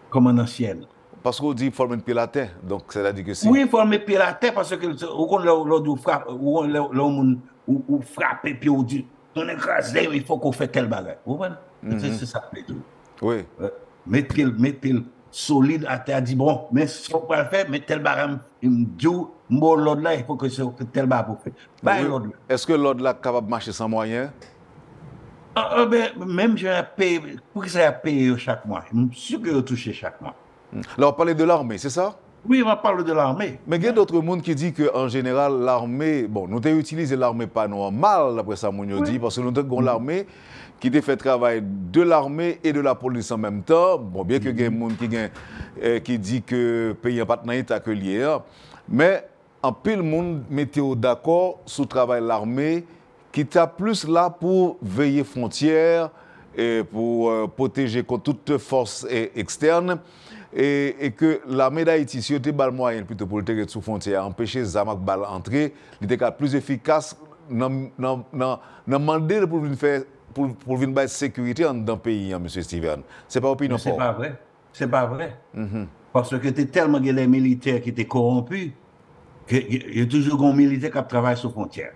Comment dans le ciel? Parce qu'on dit qu'il faut mettre pied à terre. Donc, c'est-à-dire que si. Oui, il faut mettre pied à terre parce que on frappe et puis on dit on écrase, il faut qu'on fasse tel bagage. Vous comprenez? C'est ça que tout. Oui. Mettez-le solide à terre, dit bon, mais ce qu'on peut le faire, mais tel bagage, il me dit, l'ordre là, il faut que tel bagage pour faire. Bah, l'ordre là. Est-ce que l'ordre là est capable de marcher sans moyens? Même je paye, pour que ça a payé chaque mois. Je suis sûr que je touche chaque mois. Là, on parlait de l'armée, c'est ça? Oui, on parle de l'armée. Mais il y a d'autres monde qui disent qu'en général, l'armée, bon, nous avons utilisé l'armée pas normal, après ça, mon dit, parce que nous avons l'armée qui a fait travail de l'armée et de la police en même temps. Bon, bien que il y a des gens qui disent que le pays n'est pas que lié, mais en pile monde météo d'accord sur le travail de l'armée qui est plus là pour veiller frontières et pour protéger contre toute force externe. Et que l'armée d'Haïti, si elle était le moyen plutôt pour le terrain sous frontière, empêcher les armes de entrer, il était plus efficace dans demander pour venir faire pour venir faire sécurité dans le pays, M. Steven. C'est pas opinion. C'est pas vrai. C'est pas vrai. Parce que tu es tellement des militaires qui étaient corrompus qu'il y a toujours des militaires qui travaillent sous frontière.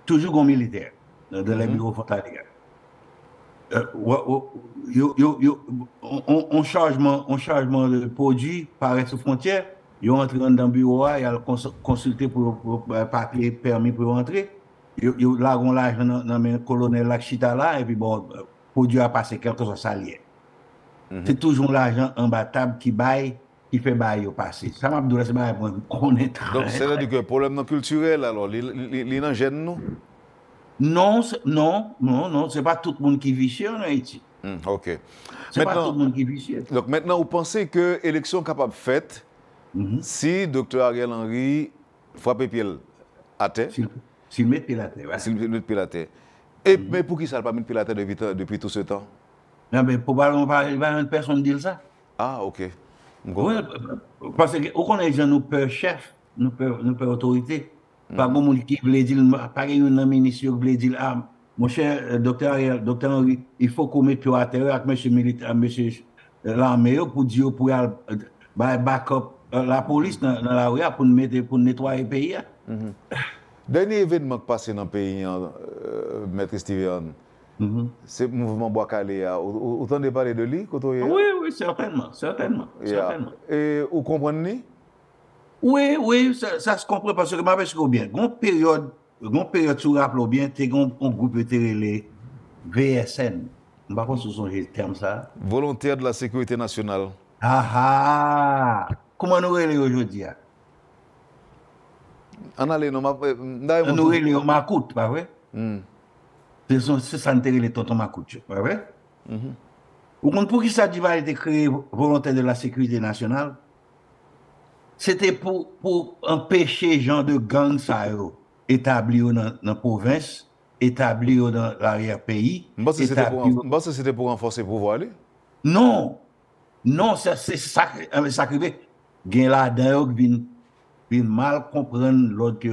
Toujours des militaires dans les bureaux frontaliers. Un changement de produit paraît sous frontière, ils entrent dans le bureau, ils ont consulté pour papier permis pour entrer, ils ont l'argent dans le colonel Lakshita là, et puis bon, le produit a passé quelque chose à lier. C'est toujours l'argent imbattable qui baille, qui fait bailler au passé. Ça m'a dit, c'est pas qu'on est très. Donc, c'est-à-dire que le problème culturel, alors, il est gêne, nous? Non, c'est pas tout le monde qui vit en Haïti. OK. C'est pas tout le monde qui vit. Donc maintenant, vous pensez que l'élection capable faite, si Dr. Ariel Henry frappe pied à terre? S'il met pied à terre, voilà. S'il met pied à terre. Et mais pour qui ça n'a pas mis pied à terre depuis tout ce temps? Non, mais probablement pas une personne dire ça. Ah, OK. Oui, parce que au qu'on est gens nous peur chef, nous peur autorité. Pas bon monde qui voulait dire, pas un ministre qui voulait dire, ah, mon cher docteur Henry, il faut qu'on mette pied à terre avec monsieur militaire, monsieur l'armée pour dire, pour backup la police dans la rue pour nettoyer le pays. Dernier événement qui passé dans le pays, Maître Steven, c'est le mouvement Bois-Calais. Vous entendez parler de lui? Oui, certainement. Et vous comprenez? Oui, ça se comprend parce que je m'aperçois bien. Une période, tu rappelles bien, tu as un groupe de télé, VSN. Je ne sais pas si ce le terme ça. Volontaire de la sécurité nationale. Comment nous relèvons aujourd'hui? On allait, nous relèvons Makout, pas vrai? C'est ça, nous relèvons tonton Makout, pas vrai? Pour qui ça a été créé volontaire de la sécurité nationale? C'était pour empêcher les gens de gang établis dans la province, établis dans l'arrière-pays. C'était pour renforcer le pouvoir? Non, c'est ça qui veut. Il y a là-dedans qui viennent mal comprendre l'ordre que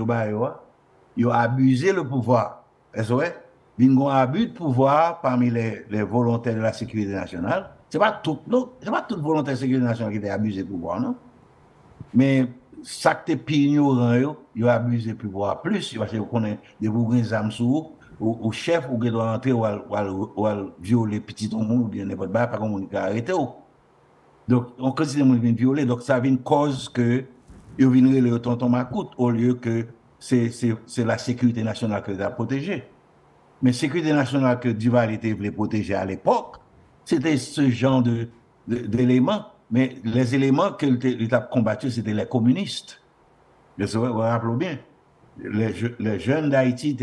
ils ont abusé le pouvoir. Est-ce vrai? Il y a un abus de pouvoir parmi les volontaires de la sécurité nationale. Ce n'est pas tout volontaire de la sécurité nationale qui a abusé du pouvoir, non? Mais ça que t'es ignorant, ils ont abusé du pouvoir plus, parce que vous connaissez des bourgins âmes sous ou chef ou qui doit entrer ou violer petit au monde ou bien n'importe quoi, pas comme on peut arrêter. Donc, on considère qu'ils viennent violer, donc ça vient une cause que ils viennent le tonton Makout au lieu que c'est la sécurité nationale que doit protéger. Mais la sécurité nationale que Duval voulait protéger à l'époque, c'était ce genre d'éléments. Mais les éléments qu'il a combattus, c'était les communistes. Vous vous rappelez bien. Les jeunes d'Haïti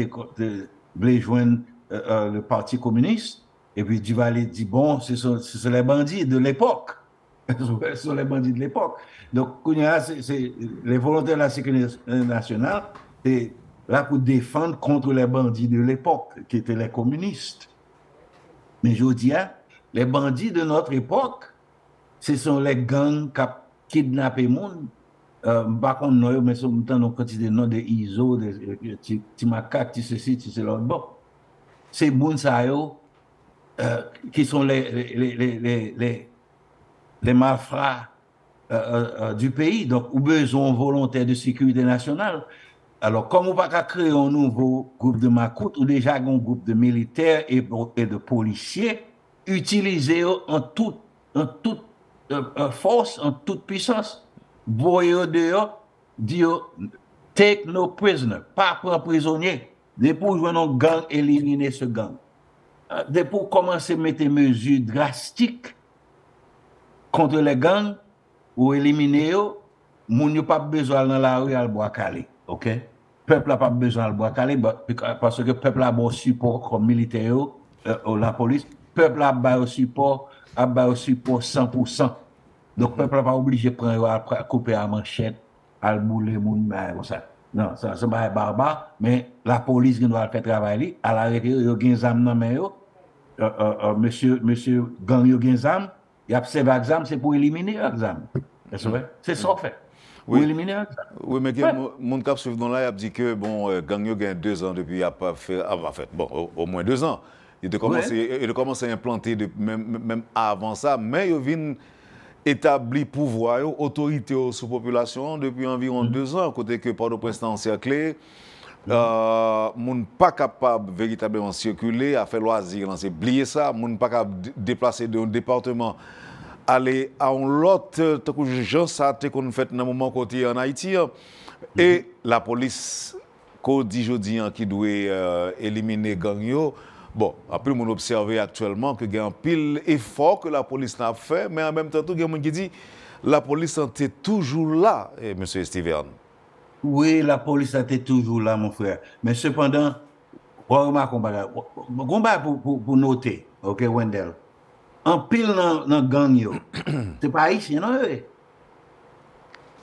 voulaient joindre le Parti communiste. Et puis Duval dit, bon, ce sont les bandits de l'époque. Ce sont les bandits de l'époque. Donc, les volontaires de la sécurité nationale, c'est là pour défendre contre les bandits de l'époque, qui étaient les communistes. Mais je dis, les bandits de notre époque, ce sont les gangs qui kidnappent les gens. Par contre, nous, mais on quantité de noms de ISO, de Timacac, ceci, cela. Bon, c'est Bounsayo qui sont les malfrats du pays. Donc, ou besoin volontaires de sécurité nationale. alors, comme on va pas créer un nouveau groupe de macoutes, ou déjà un groupe de militaires et de policiers, utilisés en toute force, en toute puissance. Boyo dehors, dire, take no prisoner, pas prendre prisonnier. Dès pour jouer un gang, éliminer ce gang. Dès pour commencer à mettre des mesures drastiques contre les gangs, ou éliminer eux, moun yo pas besoin dans la rue à bois calé, OK? Peuple n'a pas besoin de bois calé parce que peuple a bon support comme militaire la police, peuple a bon support 100%. Donc peuple n'a pas obligé de prendre à couper à manchette, à bouler moun comme ça. Non, ça c'est pas barbare, mais la police qui doit faire travailler, à l'arrêter yo gen zam nan men yo. Monsieur gang yo gen zam, y a observé exam c'est pour éliminer exam. C'est ça fait. Oui. Pour éliminer exam. Oui, mais mon cap suivant dans là, il a dit que bon, gang yo gagne 2 ans depuis, il a pas fait, bon, au moins 2 ans. Il a commencé à implanter même avant ça, mais il vient établir pouvoir, autorité sous population depuis environ 2 ans, côté que Port-au-Prince est encerclé. Moun pas capable véritablement circuler, à faire loisir, c'est oublier ça, moun pas capable déplacer d'un département aller à un autre, tant que gens ça qu'on fait dans moment côté en Haïti et la police qu'on dit jodi qui doit éliminer gang yo. Bon, après on observe actuellement que il y a un pile effort que la police n'a fait, mais en même temps tout il y a monde qui dit la police était toujours là, monsieur Steven. Oui, la police était toujours là, mon frère. Mais cependant, on remarque pour noter, OK, Wendell. En pile dans gang yo, c'est pas haïtien, non?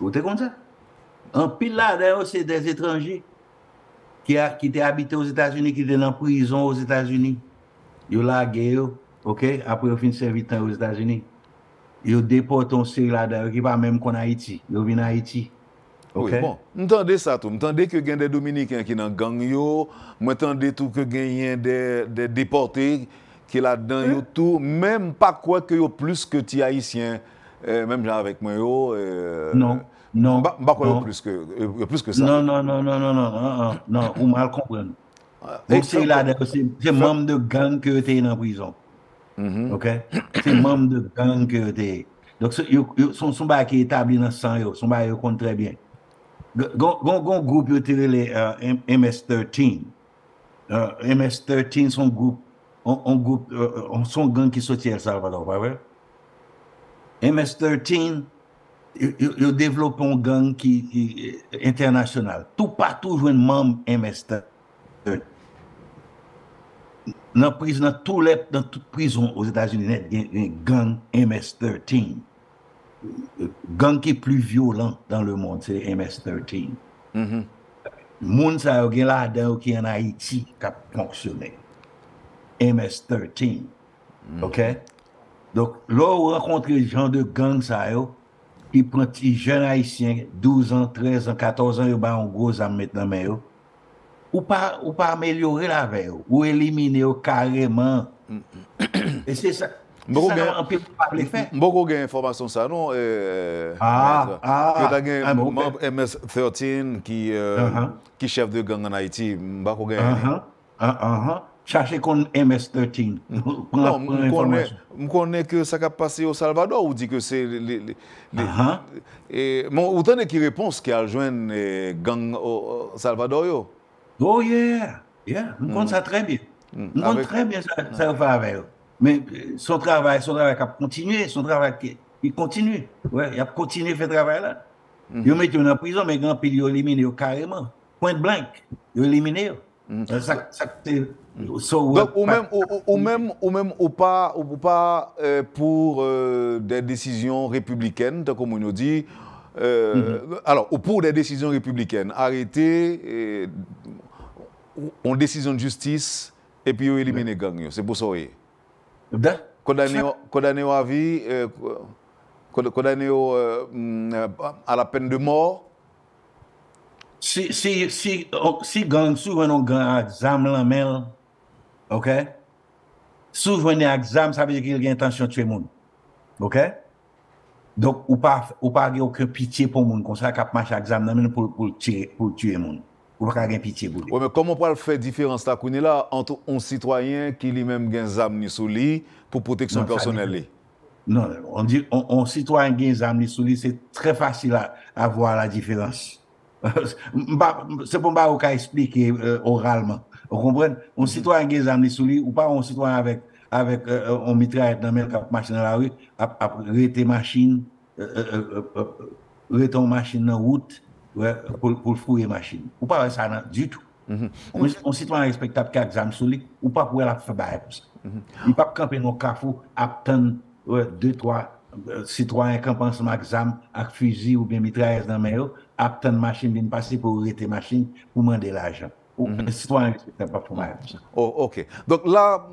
Vous êtes comme ça? En pile là, d'ailleurs, c'est des étrangers qui étaient habités aux États-Unis, qui étaient en prison aux États-Unis. Ils lagué, OK? Après, ils finissent servir aux États-Unis. Ils déportent un série là, d'ailleurs, qui pas même qu'en Haïti. Ils viennent en Haïti. Okay. Oui, bon, m'entendez ça tout, m'entendez que y a des Dominicains qui dans gang yo, m'entendez tout que y a des déportés qui là-dedans yo tout, même pas quoi que yo plus que ti haïtiens, même genre avec moi yo. Non. Pas quoi yo plus que ça. Non, ou mal comprendre. C'est là, c'est membre de gang que t'es en prison. OK? C'est membre de gang que t'es. Donc son bail qui est établi dans sang yo, son bail yo compte très bien. Gon groupe yo tiré les MS-13. MS-13 son groupe son gang qui sorti El Salvador, pas vrai? MS-13 ils développent un gang qui international. Tout partout joue un membre MS-13. Dans toute prison aux États-Unis, il y a un gang MS-13. Gang qui est plus violent dans le monde, c'est MS-13. Moun sa yo gen la dedans qui en Haïti qui a fonctionné. MS-13. OK? Donc, là, on rencontre les gens de gang sa yo qui prennent des jeunes haïtiens, 12 ans, 13 ans, 14 ans, ils ont un gros âme maintenant, mais ou pas améliorer la veille, ou éliminer carrément. Et c'est ça. On peut pas le faire. Beaucoup d'informations ça non que tu membre MS-13 qui chef de gang en Haïti, beaucoup chercher qu'on MS-13. Non, on connaît que ça a passé au Salvador ou dit que c'est et autant de qui réponse qui a joint gang au Salvador yo. Oh yeah. On connaît ça très bien. On connaît très bien ça va avec eux. Mais son travail a continué, il continue. Ouais, il a continué à faire travail là. Il met en prison, mais grand pile il éliminé carrément. Point blanc, il éliminé. Donc ou pas pour des décisions républicaines, comme on nous dit. Alors, pour des décisions républicaines, arrêter, en décision de justice, et puis éliminer gang. C'est pour ça. Condamné à vie, condamné à la peine de mort. Si gang souvent on gang exam la main, OK? Souvent un exam ça veut dire qu'il a intention de tuer monde. OK? Donc ou pas aucun pitié pour monde comme ça qui marche exam la main pour tuer monde. Ou pas gagner pitié pour lui. Oui, mais comment on peut faire différence là entre un citoyen qui lui-même gagne zam ni sous lui pour protection personnelle? Non, on dit, on citoyen gagne zam ni sous lui, c'est très facile à voir la différence. C'est pour moi qu'on expliquer oralement. Vous comprenez? Un citoyen gagne zam ni sous lui, ou pas un citoyen avec un mitraillette dans le machine dans la rue, arrêter machine, arrêter une machine dans la route, ouais, pour fouiller machine. Ou pas ça du tout. On citoyen respectable qui a examen sur lui, ou pas pour la faire bailler pour ça. Il ne peut pas camper dans le carrefour, attendre 2-3 citoyens campent ensemble avec examen, avec fusil ou bien mitrailleuse dans la main, attendre machine vienne passer pour arrêter machine pour demander l'argent. Un citoyen respectable pas pour bailler pour ça. Oh, ok. Donc là,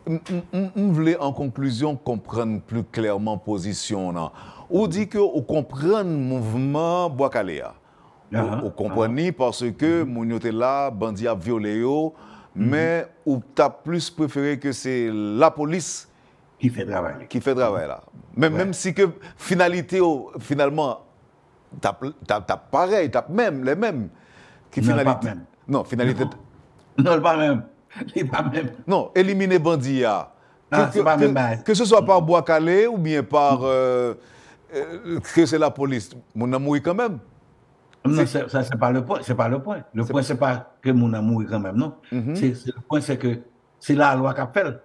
on voulait en conclusion comprendre plus clairement position. On dit que on comprend le mouvement Boakalea. On comprend parce que mon était là, bandit a violé, mais on t'a plus préféré que c'est la police qui fait travail. Qui fait travail là. Même si que finalité, finalement, t'as pareil, t'as même les mêmes. Qui non, finalité. pas même. Non, finalité. Non, pas même. Pas même. Non, éliminer bandit. Que ce soit par Boakale ou bien par que c'est la police, mon amour quand même. Non, ça c'est pas le point. C'est pas le point. Le point c'est pas que mon amour quand même, non. Le point c'est que c'est la loi qui fait.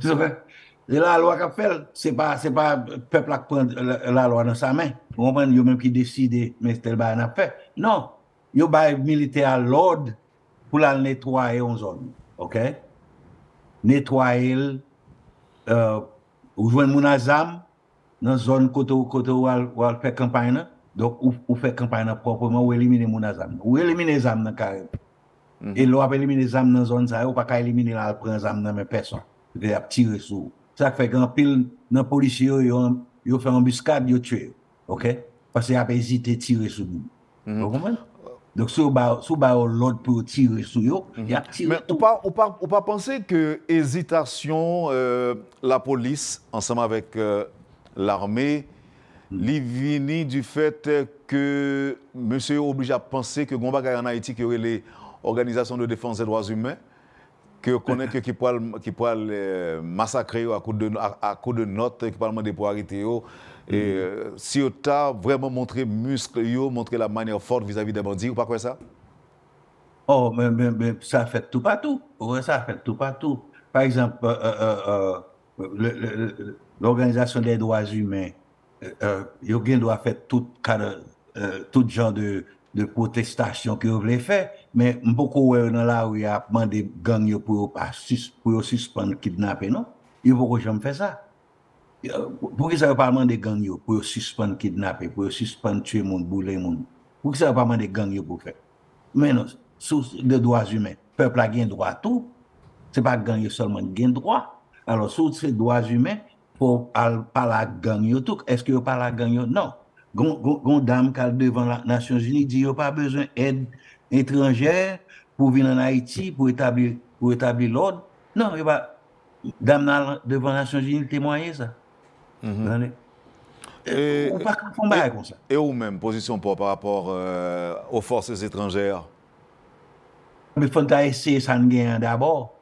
C'est vrai. C'est la loi qui fait. C'est pas le peuple qui prend la loi dans sa main. Vous comprenez, yo même qui décide mais tel ba n'a fait. Non, yo ba militaire l'ordre pour la nettoyer une zone. OK? Nettoyer ou joindre mon azam dans zone côté où elle fait campagne. Donc, ou fait campagne proprement, ou éliminer mon azam. Ou éliminer les âmes dans le carré. Et là, on éliminer les âmes dans la zone, ça, ou pas éliminer là, prendre les âmes dans mes personnes. Il a tiré sur. Ça fait qu'en pile, dans les policiers, ils fait embuscade, ils tuent. OK? Parce qu'ils n'ont pas hésité à tirer sur nous. Vous comprenez? Donc, si vous avez l'autre pour tirer sur eux, il a tiré. Mais on pas penser que hésitation, la police, ensemble avec l'armée, l'ivini du fait que monsieur est obligé à penser que Gomba en Haïti qui aurait les organisations de défense des droits humains, que connaît que qui pourrait massacrer à coup de notes, qui pourrait demander pour arrêter. Et si on a vraiment montré muscle, montré la manière forte vis-à-vis des bandits, ou pas quoi ça? Oh, mais ça fait tout partout. Ouais, ça fait tout partout. Par exemple, l'organisation des droits humains, il doit faire tout genre de protestation que vous voulez faire, mais beaucoup dans la rue, il y a demandé gang pour suspendre, kidnapper, non? Il faut que j'aime faire ça. Pourquoi ça ne veut pas demander gang pour suspendre, kidnapper, pour suspendre, tuer mon bouler mon? Pourquoi ça ne veut pas demander gang pour faire? Mais non, sous les droits humains, le peuple a un droit à tout. Ce n'est pas gang seulement qui a un droit. Alors, sous ces droits humains, pour pas la gang tout. Est-ce que vous pas la gang? Non. Gon dame qui devant les Nations Unies dit qu'il pas besoin d'aide étrangère pour venir en Haïti pour établir l'ordre. Non, il pas dame devant les Nations Unies témoigner ça. Ou pas qu'on baille comme ça. Et ou même position par rapport aux forces étrangères. Mais il faut essayer ça d'abord.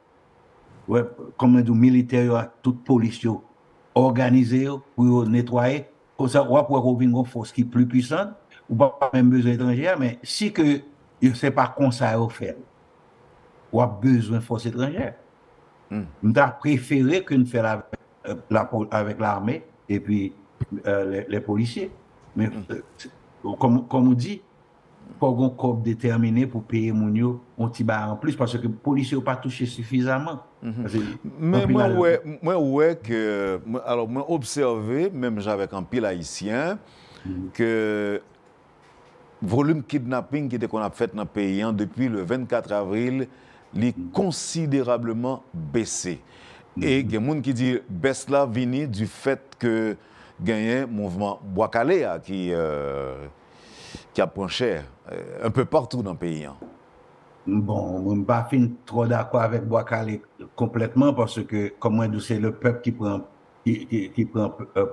Ouais, comme les militaires, toute police organisé pour nettoyer. Comme ça, on va pouvoir une force qui est plus puissante, ou pas même besoin d'étrangers, mais si que je ne sais pas comment ça va faire, on a besoin de force étrangère. On a préféré qu'on fasse avec l'armée et puis les policiers. Mais comme on dit, il faut un corps déterminé pour payer mon yo un petit bar en plus parce que les policiers n'ont pas touché suffisamment. Mais moi, observé, même avec un pile haïtien, que le volume de kidnapping qu'on a fait dans le pays depuis le 24 avril est considérablement baissé. Et il y a des gens qui disent que baisse là vient du fait que il y a un mouvement Boakalea qui apprend cher un peu partout dans le pays. Bon, je ne suis pas trop d'accord avec Boakale complètement parce que, comme moi, c'est le peuple qui prend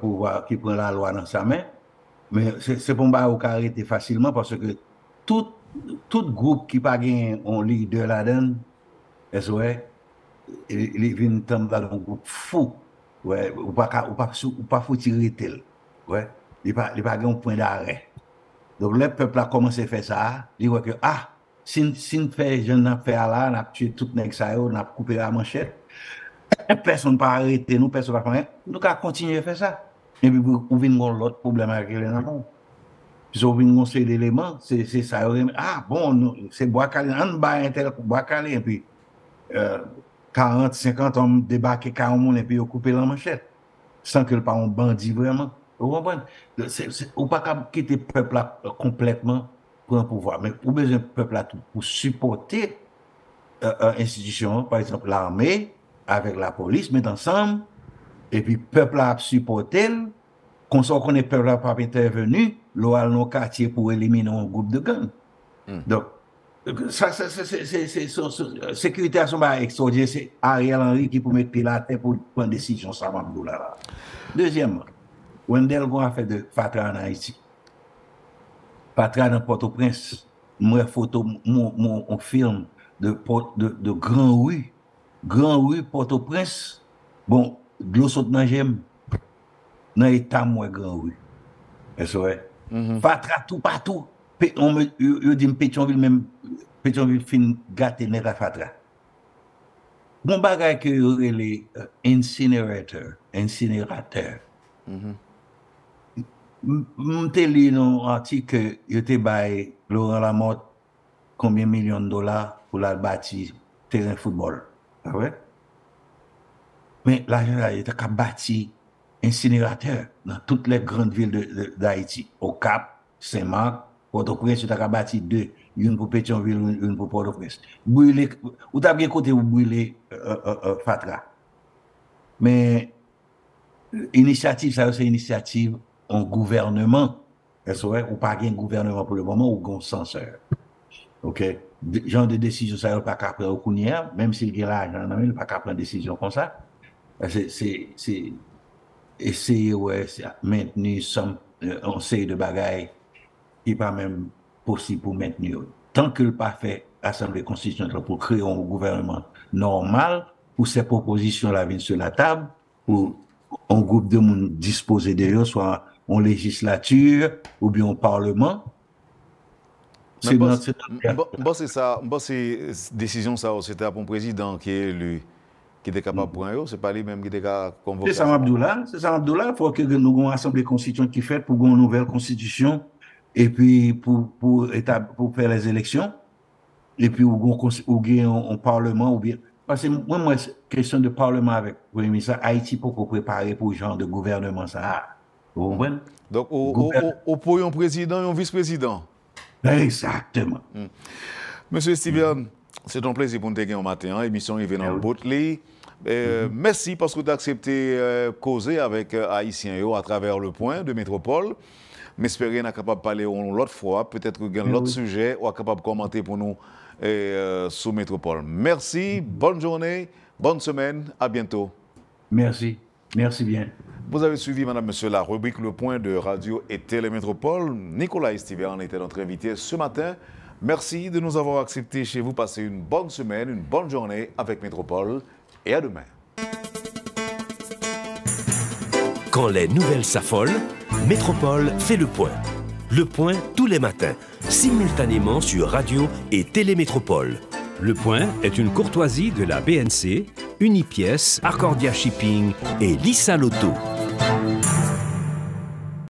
pouvoir, qui prend la loi dans sa main. Mais c'est pour moi qu'on arrêter facilement parce que toute tout groupe qui pas gain un leader là-dedans, il vient tomber dans un groupe fou. Ouais, ou pas faut tirer tel. Ouais, il pas un point d'arrêt. Donc le peuple a commencé à faire ça, il voit que si fait jeune affaire là, on a tué tout nèg ça, on a coupé la manchette. Personne pas arrêter nous, personne pas faire. Nous allons continuer à faire ça. Et puis on vient l'autre problème avec les enfants. Puis on vient conseiller d'éléments, c'est ça. Bon, c'est bois calé, on bat un tel bois calé et puis 40, 50 hommes débarquent 40 monde et puis ils coupent la manchette. Sans que le parent bandit vraiment. Vous comprenez? On pas quitter le peuple là complètement pour un pouvoir. Mais pour besoin du peuple là tout, pour supporter institutions, par exemple l'armée, avec la police, mettre ensemble, et puis le peuple a supporté, qu'on sait qu'on est peuple n'a pas intervenu, l'on a nos quartiers pour éliminer un groupe de gangs. Donc, ça, c'est sécurité à son bas extraordinaire, c'est Ariel Henry qui peut mettre pied la tête pour prendre une décision, ça va me là. Deuxièmement, Wendell a fait de Fatra en Haïti. Fatra dans Port-au-Prince, moi, photo, mon film de Grand Rue, Port-au-Prince, bon, de l'eau saute dans j'aime, dans l'état, moi, Grand Rue. Est-ce vrai? Fatra tout partout. On me dit Pétionville fin gâté net à Fatra. Bon bagay que les incinérateurs. M'te li non article que yote bay Laurent Lamotte combien de millions de dollars pour la bâtir terrain football. Ah ouais? Mais l'argent là, il était qu'à bâtir incinérateur dans toutes les grandes villes d'Haïti. Au Cap, Saint-Marc, Port-au-Prince, il a bâti deux. Une pour Pétionville, une pour Port-au-Prince. Brûler, ou t'as bien côté où brûler Fatra. Mais initiative, ça c'est initiative en gouvernement. Ou pas un gouvernement pour le moment, ou un censeur. OK? Genre de décision, ça n'est pas qu'à prendre au Kounia, même s'il y a l'argent, il n'est pas qu'à prendre décision comme ça. C'est essayer, maintenir un série de bagailles qui n'est pas même possible pour maintenir. Tant que le pas fait Assemblée constitutionnelle pour créer un gouvernement normal, pour ces propositions-là viennent sur la table, pour un groupe de monde disposé d'eux, soit en législature ou bien au Parlement. C'est ça, c'est décision ça, c'était un président qui est élu, qui était capable de prendre, c'est pas lui-même qui était convoqué. C'est ça, Abdoullah. Il faut que nous ayons une assemblée constituante qui fait pour une nouvelle constitution et puis pour faire les élections et puis ou gagner un parlement ou bien parce que moi question de parlement avec le Premier ministre, Haïti pour préparer pour ce genre de gouvernement ça. Vous comprenez? Donc au pour un président et un vice-président. Exactement. Monsieur Steven, c'est un plaisir pour nous gagner au matin. L'émission est venue en bout. Merci parce que tu as accepté causer avec Haïtiens à travers le point de Métropole. J'espère que nous sommes capables de parler l'autre fois. Peut-être que vous avez l'autre sujet ou capable de commenter pour nous sur Métropole. Merci, bonne journée, bonne semaine, à bientôt. Merci, merci bien. Vous avez suivi, madame, monsieur, la rubrique Le Point de Radio et Télémétropole. Nicolas Estivian était notre invité ce matin. Merci de nous avoir acceptés chez vous. Passez une bonne semaine, une bonne journée avec Métropole et à demain. Quand les nouvelles s'affolent, Métropole fait le point. Le point tous les matins, simultanément sur Radio et Télémétropole. Le Point est une courtoisie de la BNC, Unipièce, Accordia Shipping et Lissa Lotto.